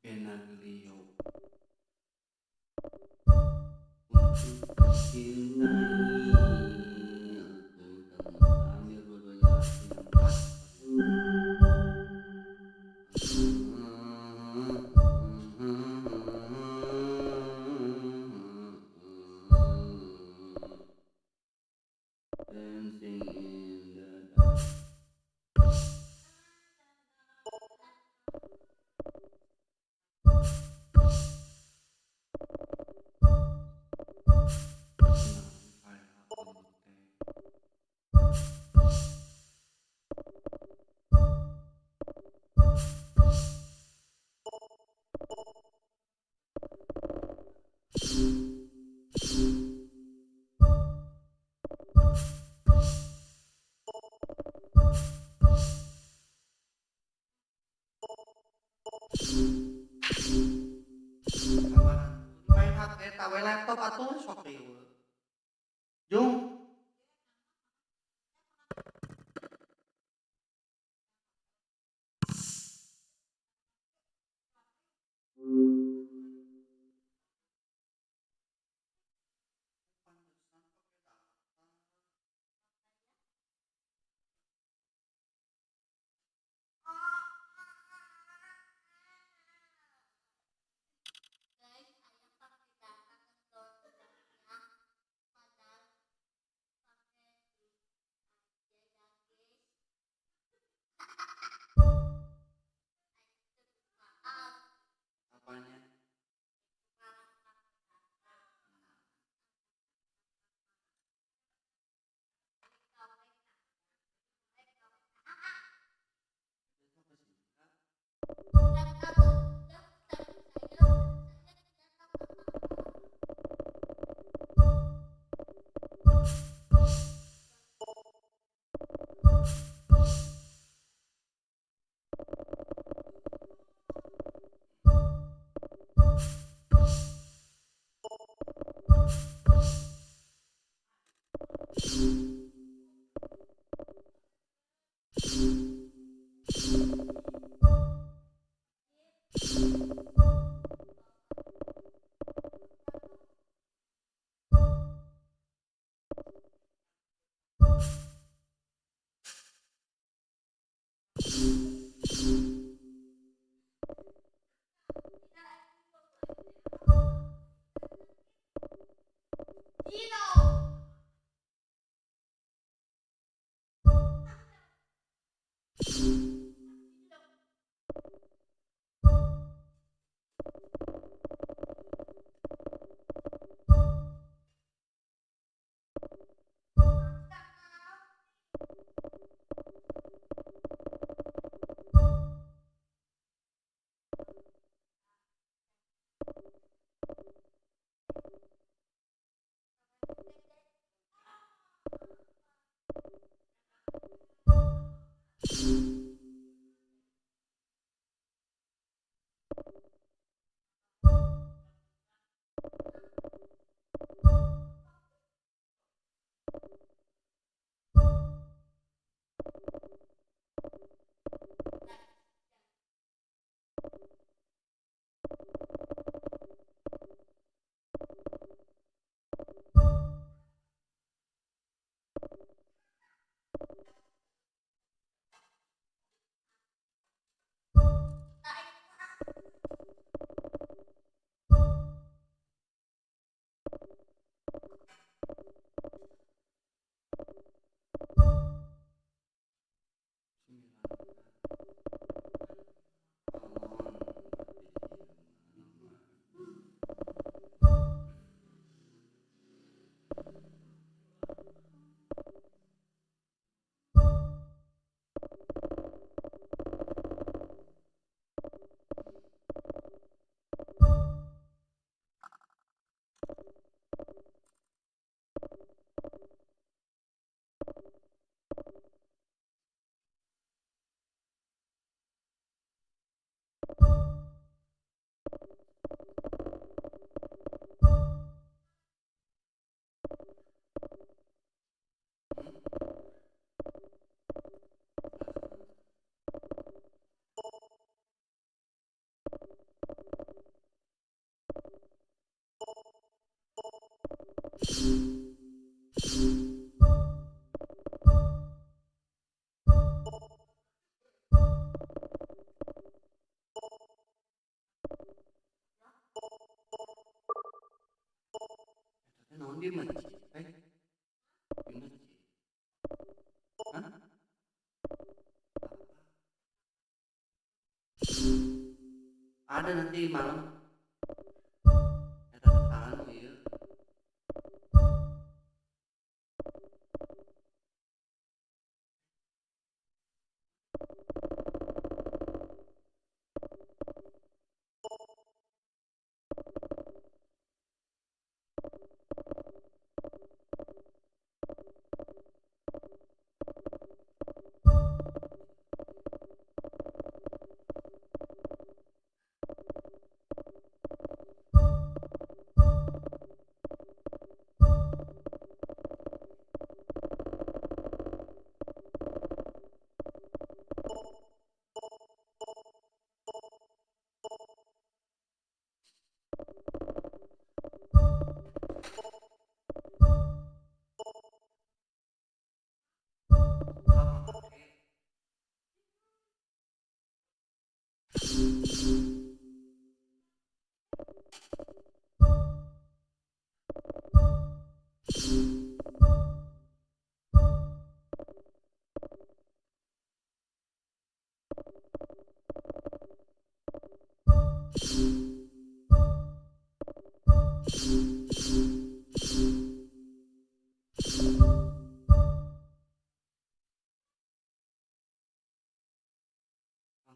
[SPEAKER 1] Benaglio untuk dicintai aku dan ambil dua-duanya dengan pas dancing in the dark main HP tawe laptop atau sok deui Jung apanya Naon di masjid, di masjid. Hah? Ada nanti malam. Eta anu ieu.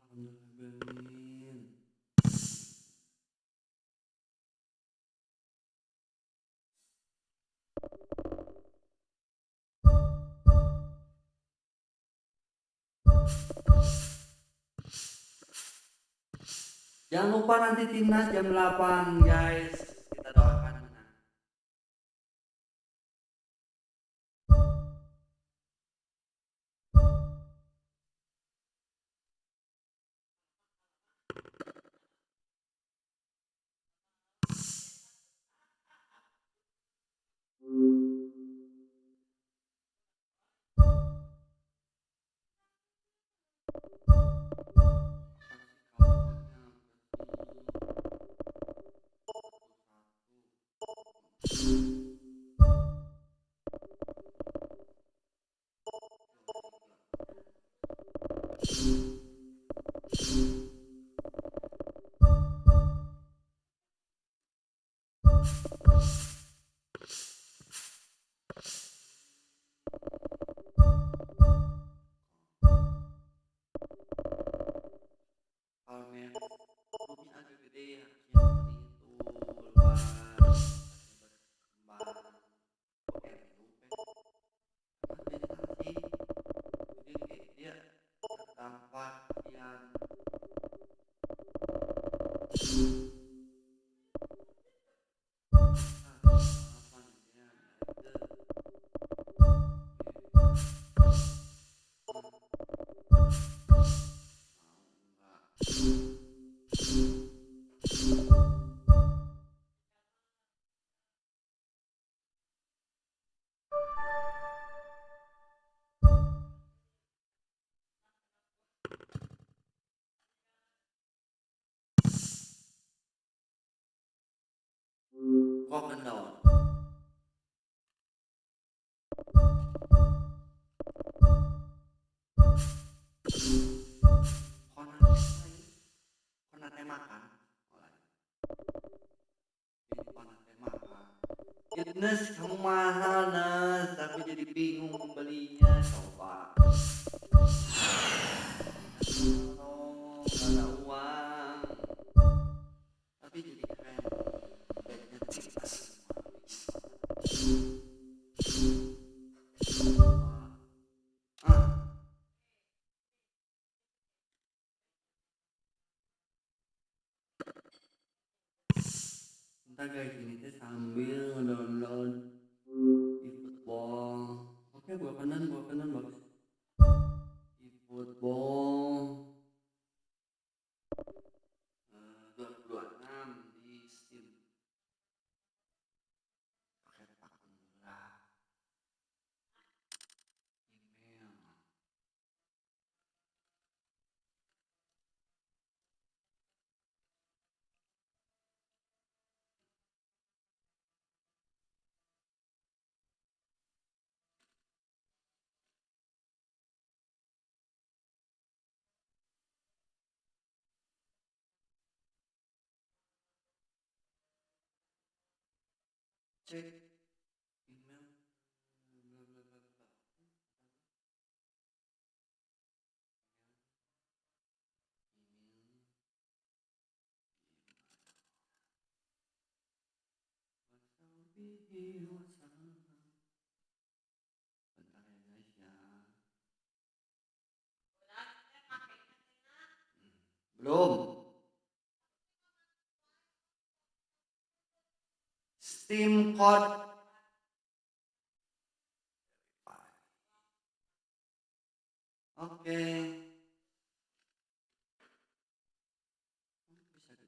[SPEAKER 1] Alhamdulillah. Jangan lupa nanti timnas jam 8 guys. Kita doakan menang. Kalau yang klubnya agak gede harusnya seperti itu, luar berkembang. Oke, lupa sih, jadi kayak dia terdapat yang apa ya, kok kendor. Konate makan, mulai. Ini konate makan. Nes, kamu mahal Nes, tapi jadi bingung membelinya. Coba. Tolong, gak ada uang. Tapi jadi keren. Bednya Timnas Ntar guys, ini teh sambil download e-football. Oke, gua kanan bagus. E-football 2026 di Steam. Pakai pakai murah. Email. Cek email. Bla bla bla bla. Bentar ya guys ya. Belum. Steam code. Oke. Bisa gitu.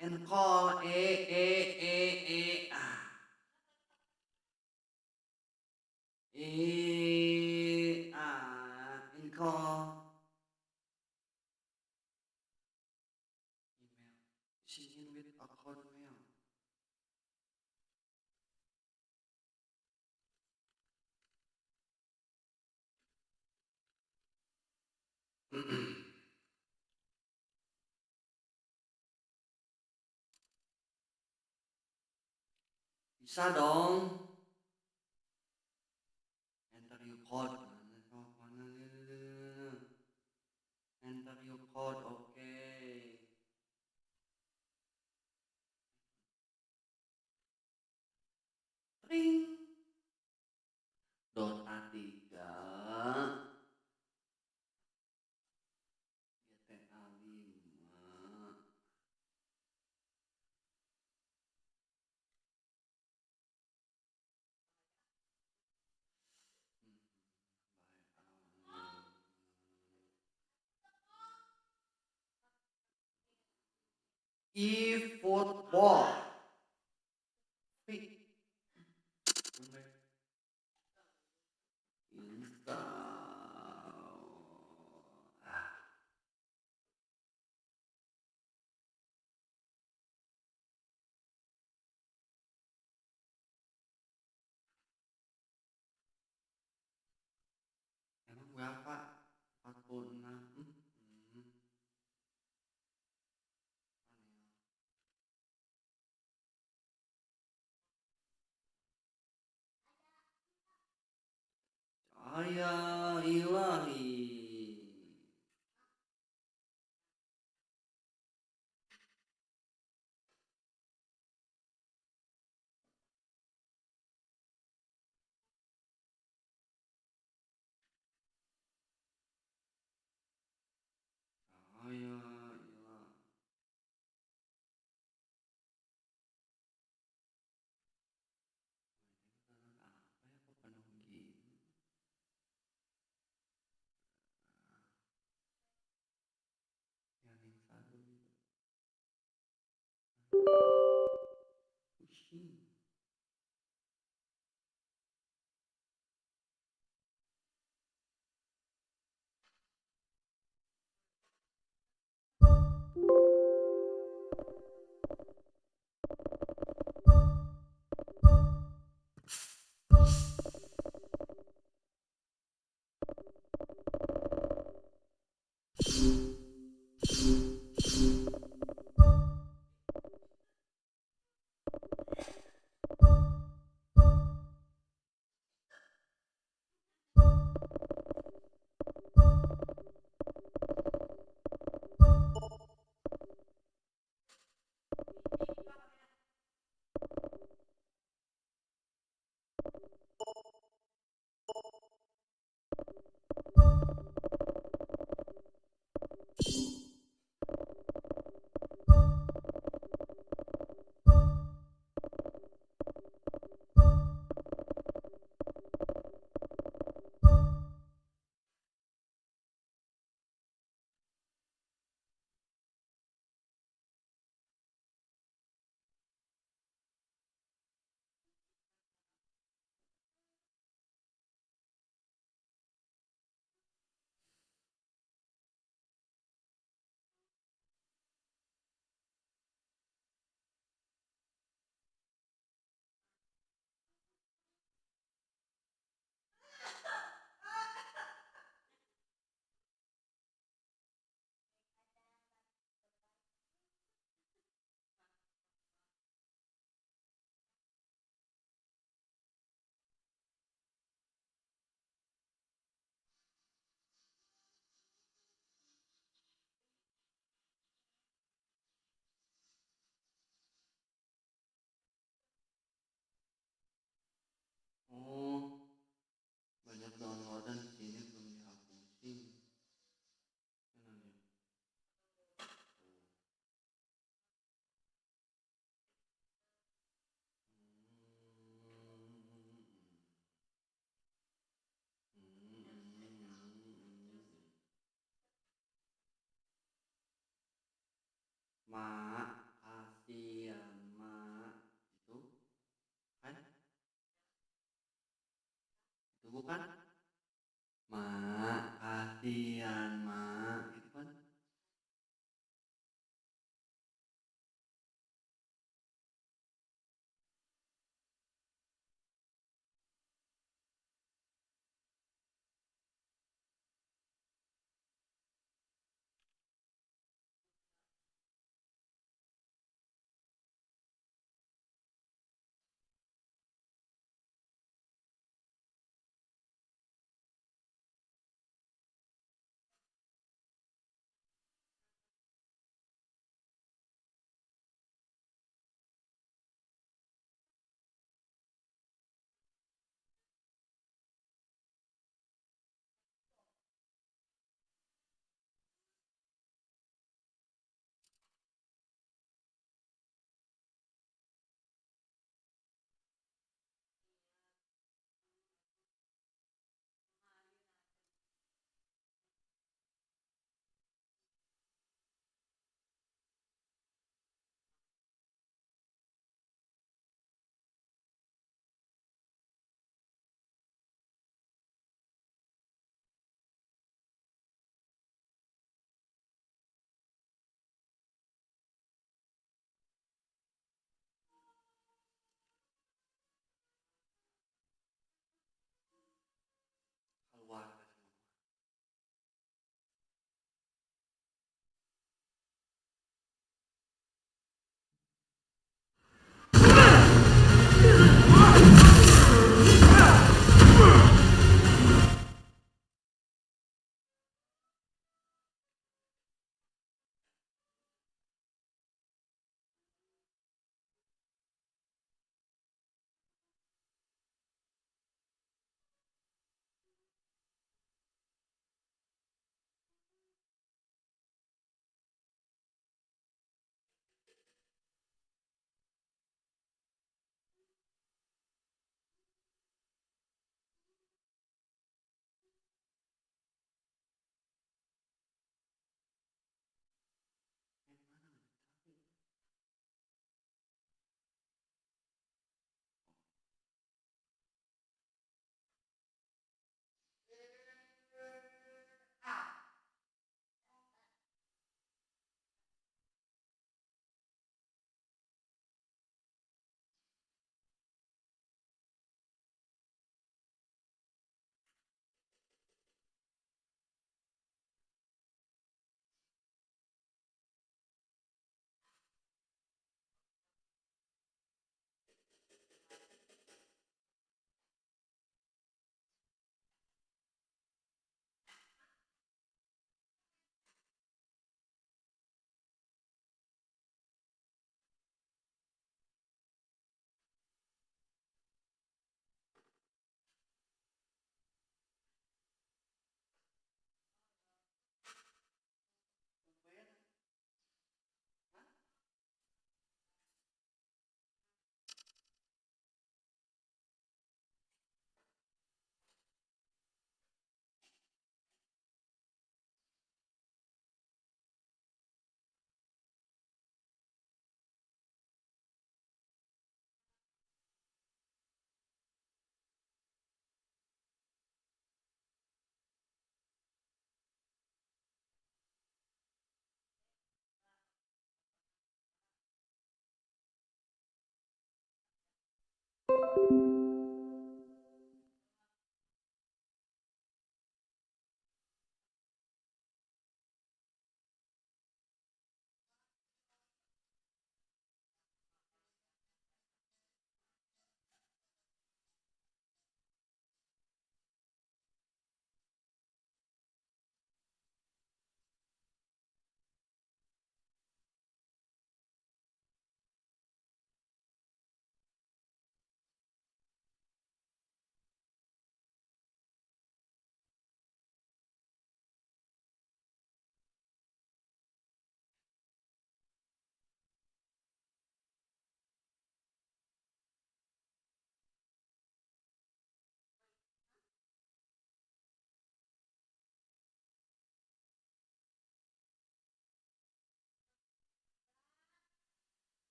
[SPEAKER 1] And call and call email sign in with account mail. Bisa dong. Enter your code. Enter your code, oke. Ring. Dota 3. GTA 5. E-football. Install. berapa? 46. Cahaya ilahi. Cahaya ilahi. Apa ya, kok penuh gini? Yang satu gitu. Pusing. Oh, banyak downloadan di sini belum dihapusin. Kenapa? Mak, kasihan mak. Itu kan? Itu bukan? Mak, kasihan mak. Itu kan?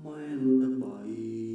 [SPEAKER 1] Pemain terbaik.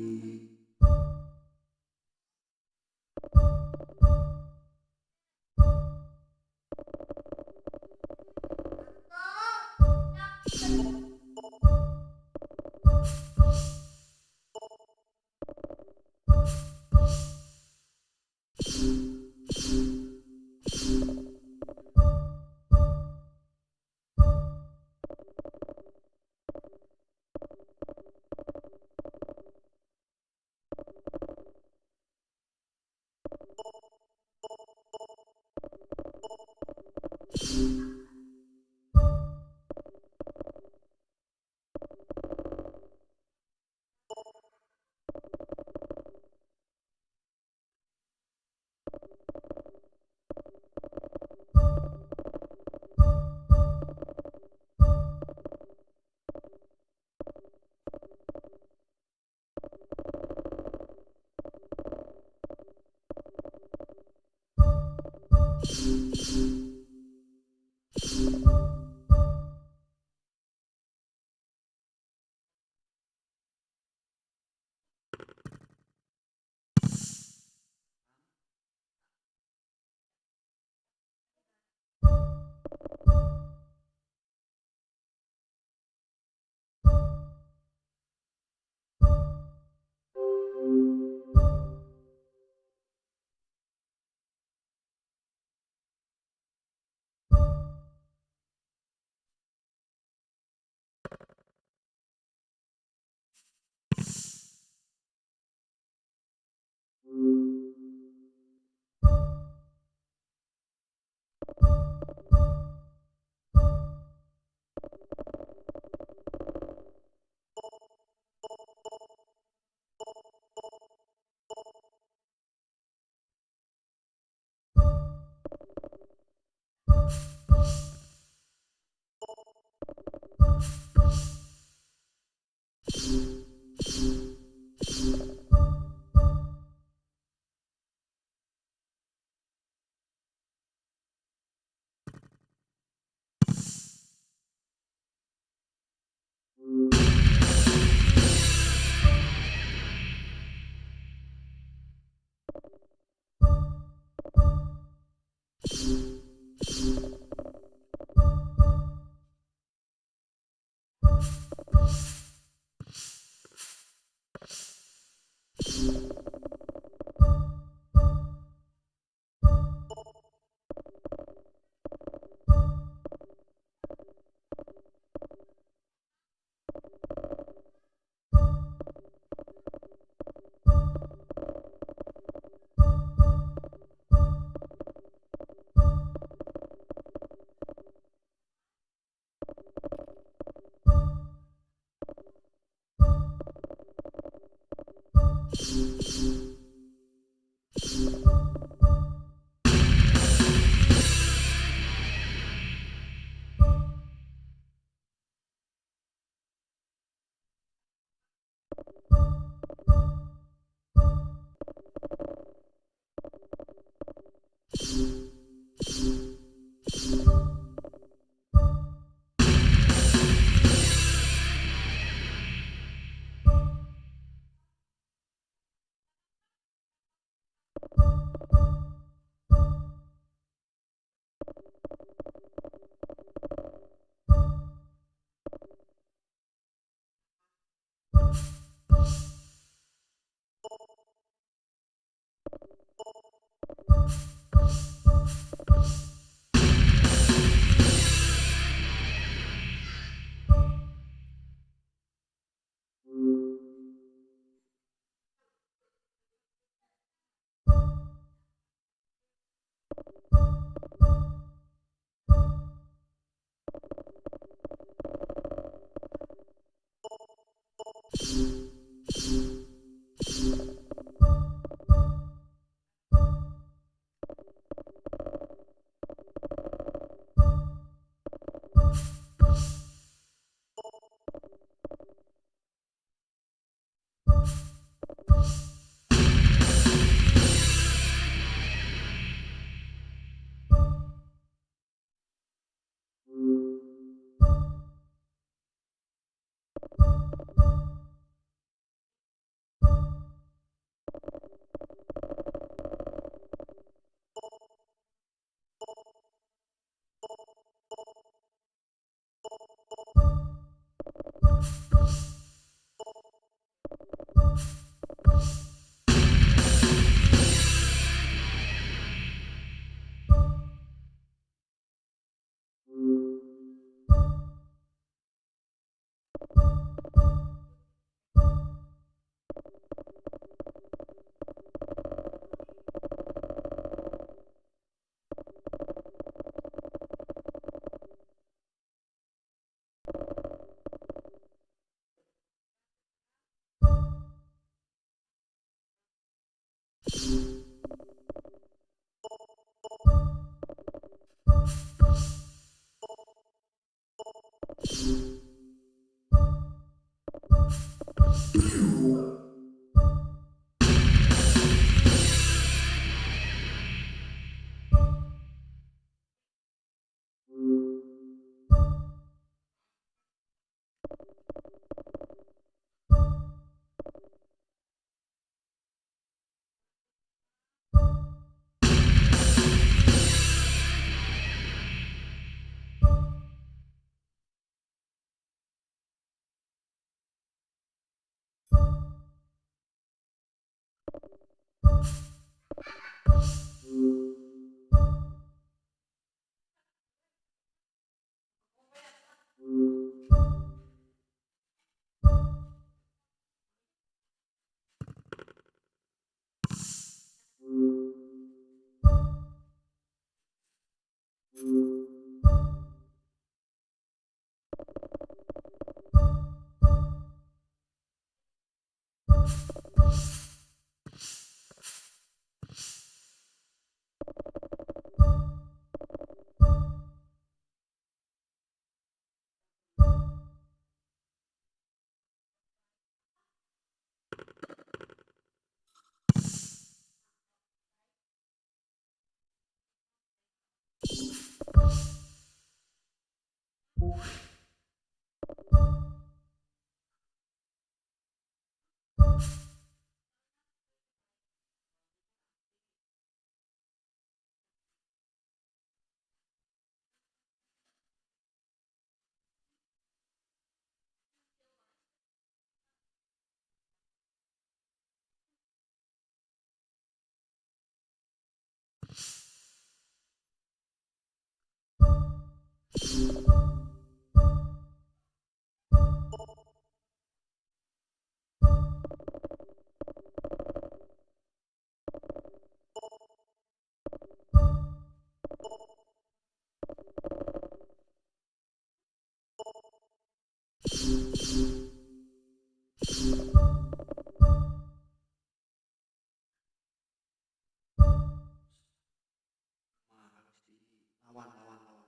[SPEAKER 1] Harus dilawan, lawan, lawan.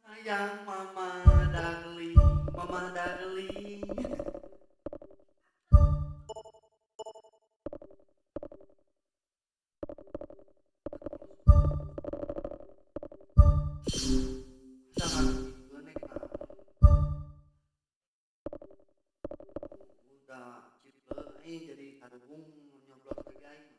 [SPEAKER 1] Sayang mama darling, mama darling. Jangan gitu nek udah ciple jadi kadung nyoblos lagi aing.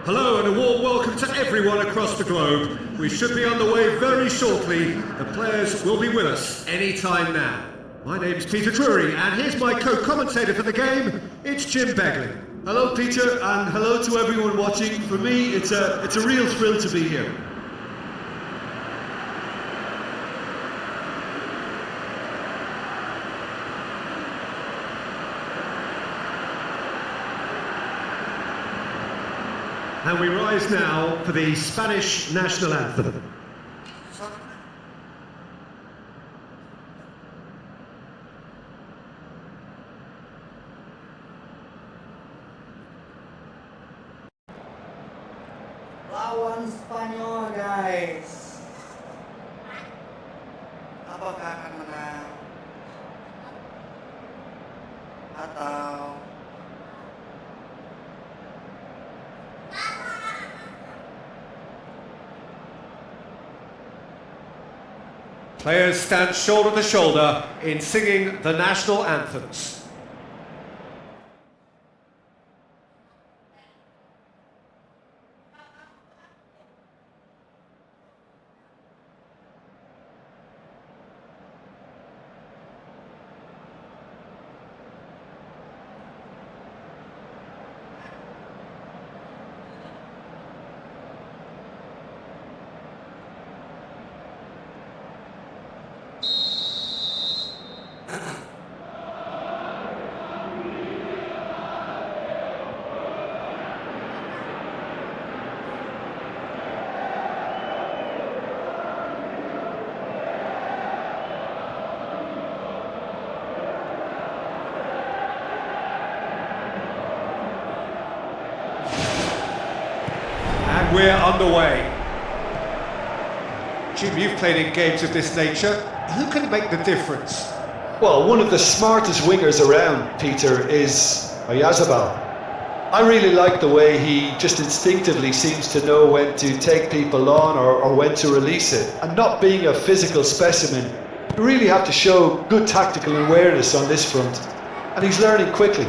[SPEAKER 2] Hello and a warm welcome to everyone across the globe. We should be on the way very shortly. The players will be with us any time now. My name's Peter Drury and here's my co-commentator for the game. It's Jim Begley.
[SPEAKER 3] Hello, Peter, and hello to everyone watching. For me, it's a real thrill to be here.
[SPEAKER 2] And we rise now for the Spanish national anthem.
[SPEAKER 1] Lawan Spanyol guys. Apakah akan menang atau
[SPEAKER 2] Players stand shoulder to shoulder in singing the national anthems. we're underway. Jim, you've played in games of this nature. Who can make the difference?
[SPEAKER 3] Well, one of the smartest wingers around, Peter, is Oyarzabal. I really like the way he just instinctively seems to know when to take people on or when to release it. And not being a physical specimen, you really have to show good tactical awareness on this front. And he's learning quickly.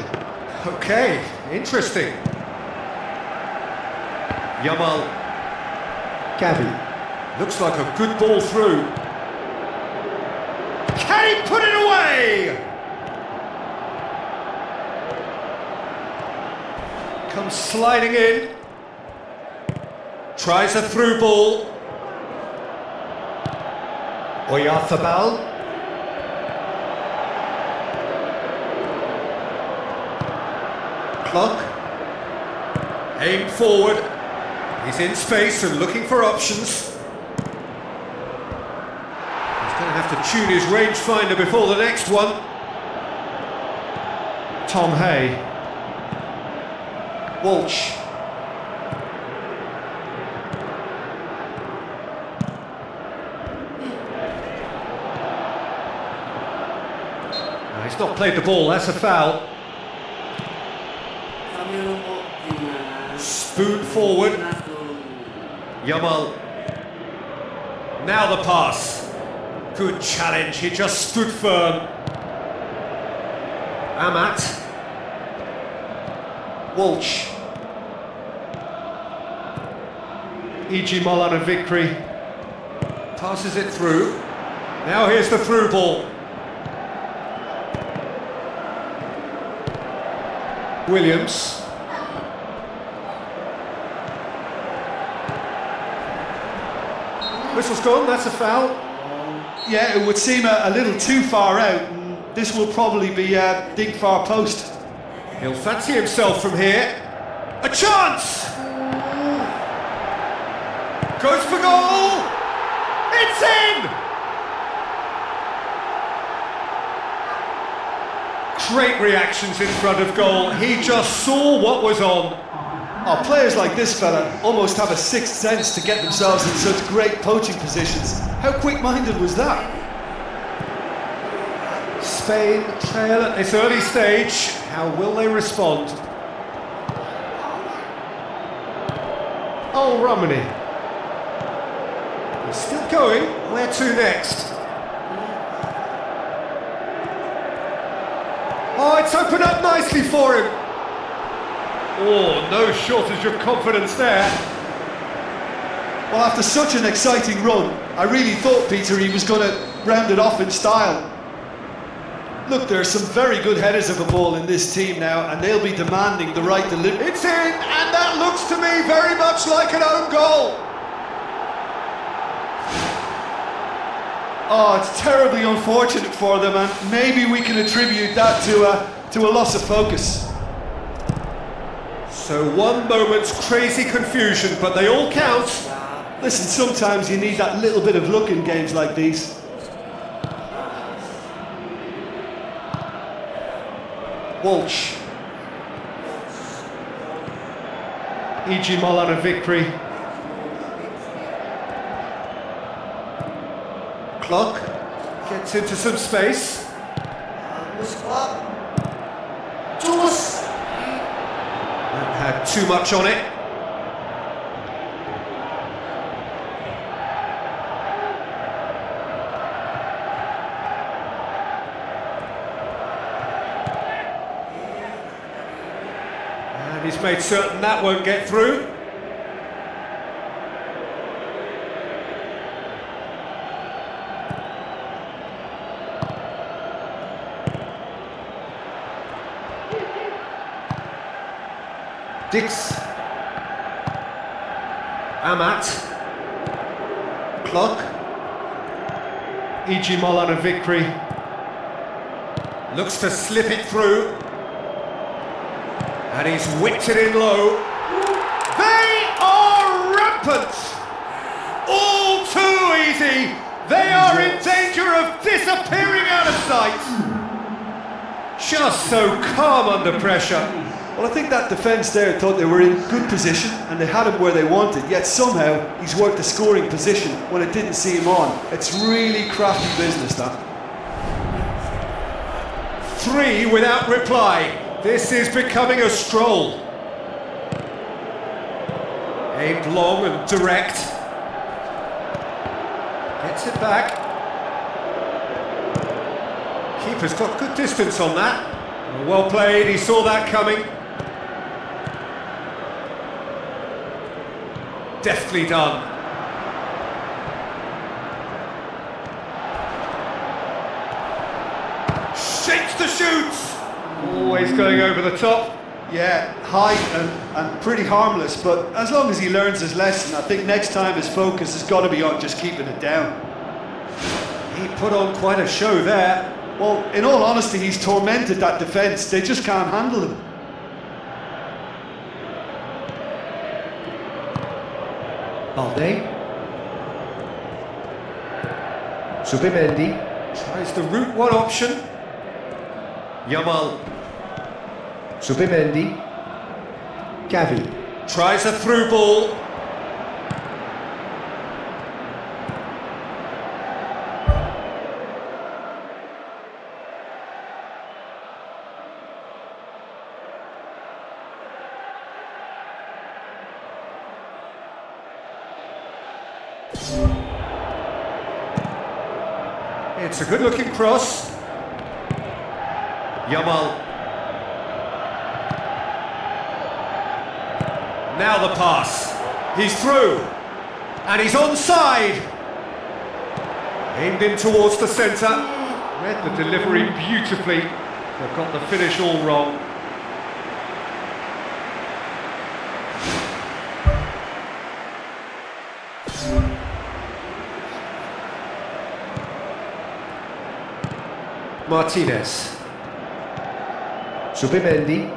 [SPEAKER 2] Okay, interesting. Yamal. Gavi. Looks like a good ball through. Can he put it away? Comes sliding in. Tries a through ball. Oyarzabal. Clock. Aim forward. He's in space and looking for options. He's going to have to tune his rangefinder before the next one. Tom Hay. Walsh. No, he's not played the ball, that's a foul. Spoon forward. Yamal. Now the pass. Good challenge, he just stood firm. Amat. Walsh. E.G. Molan and Vickery. Passes it through. Now here's the through ball. Williams. Whistle's gone, that's a foul.
[SPEAKER 3] Yeah, it would seem a little too far out. And this will probably be a dig far post.
[SPEAKER 2] He'll fancy himself from here. A chance! Goes for goal! It's in! Great reactions in front of goal. He just saw what was on.
[SPEAKER 3] Oh, players like this fella almost have a sixth sense to get themselves in such great poaching positions. How quick-minded was that?
[SPEAKER 2] Spain trail at this early stage. How will they respond? Oh, Romney. He's still going. Where to next? Oh, it's opened up nicely for him. Oh, no shortage of confidence there.
[SPEAKER 3] Well, after such an exciting run, I really thought, Peter, he was going to round it off in style. Look, there are some very good headers of a ball in this team now, and they'll be demanding the right delivery.
[SPEAKER 2] It's in, and that looks to me very much like an own goal.
[SPEAKER 3] Oh, it's terribly unfortunate for them, and maybe we can attribute that to a loss of focus.
[SPEAKER 2] So one moment's crazy confusion, but they all count.
[SPEAKER 3] Listen, sometimes you need that little bit of luck in games like these.
[SPEAKER 2] Walsh. E.G. Molan and Vickery. Clock gets into some space. That had too much on it. And he's made certain that won't get through. Dix. Amat. Clock. E.G. Molan and Vickery. Looks to slip it through. And he's whipped it in low. They are rampant! All too easy! They are in danger of disappearing out of sight! Just so calm under pressure.
[SPEAKER 3] Well, I think that defence there thought they were in good position and they had him where they wanted, yet somehow he's worked the scoring position when it didn't see him on. It's really crafty business, that.
[SPEAKER 2] 3 without reply. This is becoming a stroll. Aimed long and direct. Gets it back. Keeper's got good distance on that. Well played, he saw that coming. Deftly done. Shakes the shoots! Always going over the top.
[SPEAKER 3] Yeah, high and pretty harmless, but as long as he learns his lesson, I think next time his focus has got to be on just keeping it down.
[SPEAKER 2] He put on quite a show there.
[SPEAKER 3] Well, in all honesty, he's tormented that defence. They just can't handle him.
[SPEAKER 4] Balde. Subimendi.
[SPEAKER 2] Tries the route one option. Yamal.
[SPEAKER 4] Subimendi. Gavi.
[SPEAKER 2] Tries a through ball. It's a good-looking cross. Yamal. Now the pass. He's through. And he's onside. Aimed in towards the centre. Read the delivery beautifully. They've got the finish all wrong. Martinez.
[SPEAKER 4] Subimendi.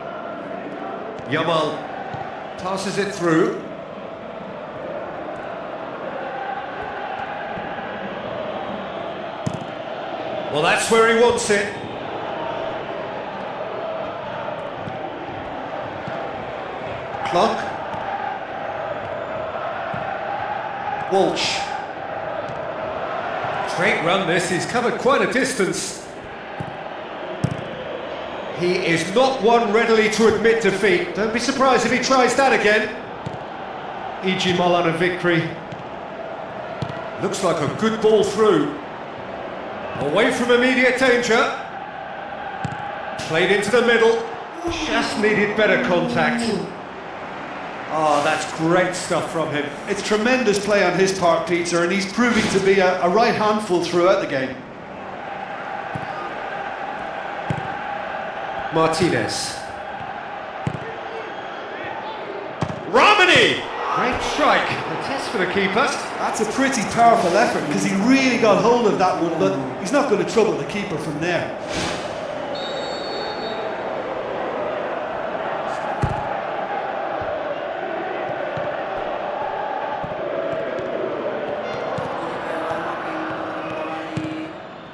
[SPEAKER 2] Yamal passes it through. Well, that's where he wants it. Clock. Walsh. Great run this, he's covered quite a distance. He is not one readily to admit defeat. Don't be surprised if he tries that again. E.G. Molan a victory. Looks like a good ball through. Away from immediate danger. Played into the middle. Just needed better contact. Oh, that's great stuff from him.
[SPEAKER 3] It's tremendous play on his part, Peter, and he's proving to be a right handful throughout the game.
[SPEAKER 2] Martinez. Romani! Great strike. A test for the keeper.
[SPEAKER 3] That's a pretty powerful effort because he really got hold of that one, but he's not going to trouble the keeper from there.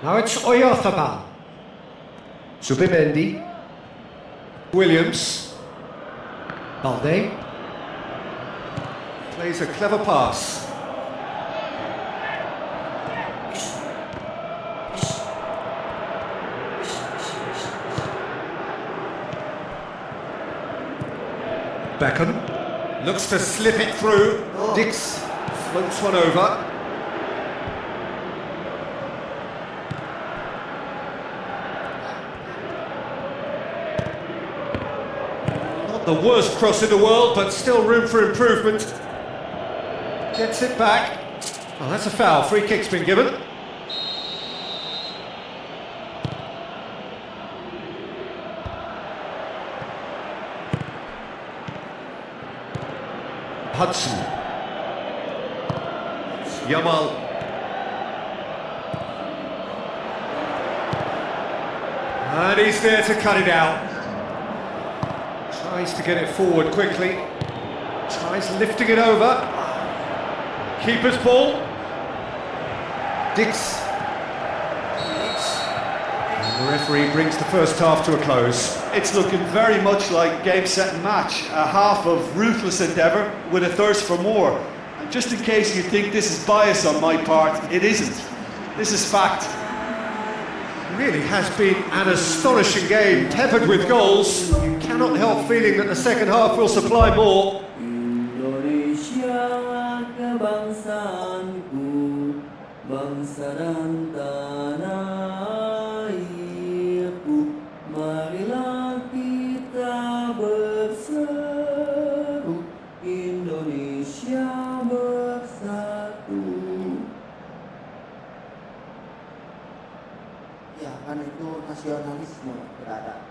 [SPEAKER 2] Now it's Oyarthabal.
[SPEAKER 4] Subimendi.
[SPEAKER 2] Williams.
[SPEAKER 4] Balde.
[SPEAKER 2] Plays a clever pass. Beckham looks to slip it through. Dix floats one over. Not the worst cross in the world, but still room for improvement. Gets it back. Oh, that's a foul. Free kick's been given. Hudson. Yamal. And he's there to cut it out. Tries to get it forward quickly. Tries lifting it over. Keeper's ball. Dix. The referee brings the first half to a close.
[SPEAKER 3] It's looking very much like game, set and match. A half of ruthless endeavour with a thirst for more. And just in case you think this is bias on my part, it isn't. This is fact.
[SPEAKER 2] Really has been an astonishing game, peppered with goals. You cannot help feeling that the second half will supply more.
[SPEAKER 1] Indonesia kebangsaanku, bangsa dan tanah airku, marilah kita berseru, Indonesia bersatu. Ya kan itu nasionalisme berada.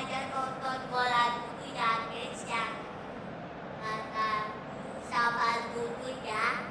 [SPEAKER 5] aja nonton bola dulu ya guys ya. Kata sabar dulu ya.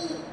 [SPEAKER 5] I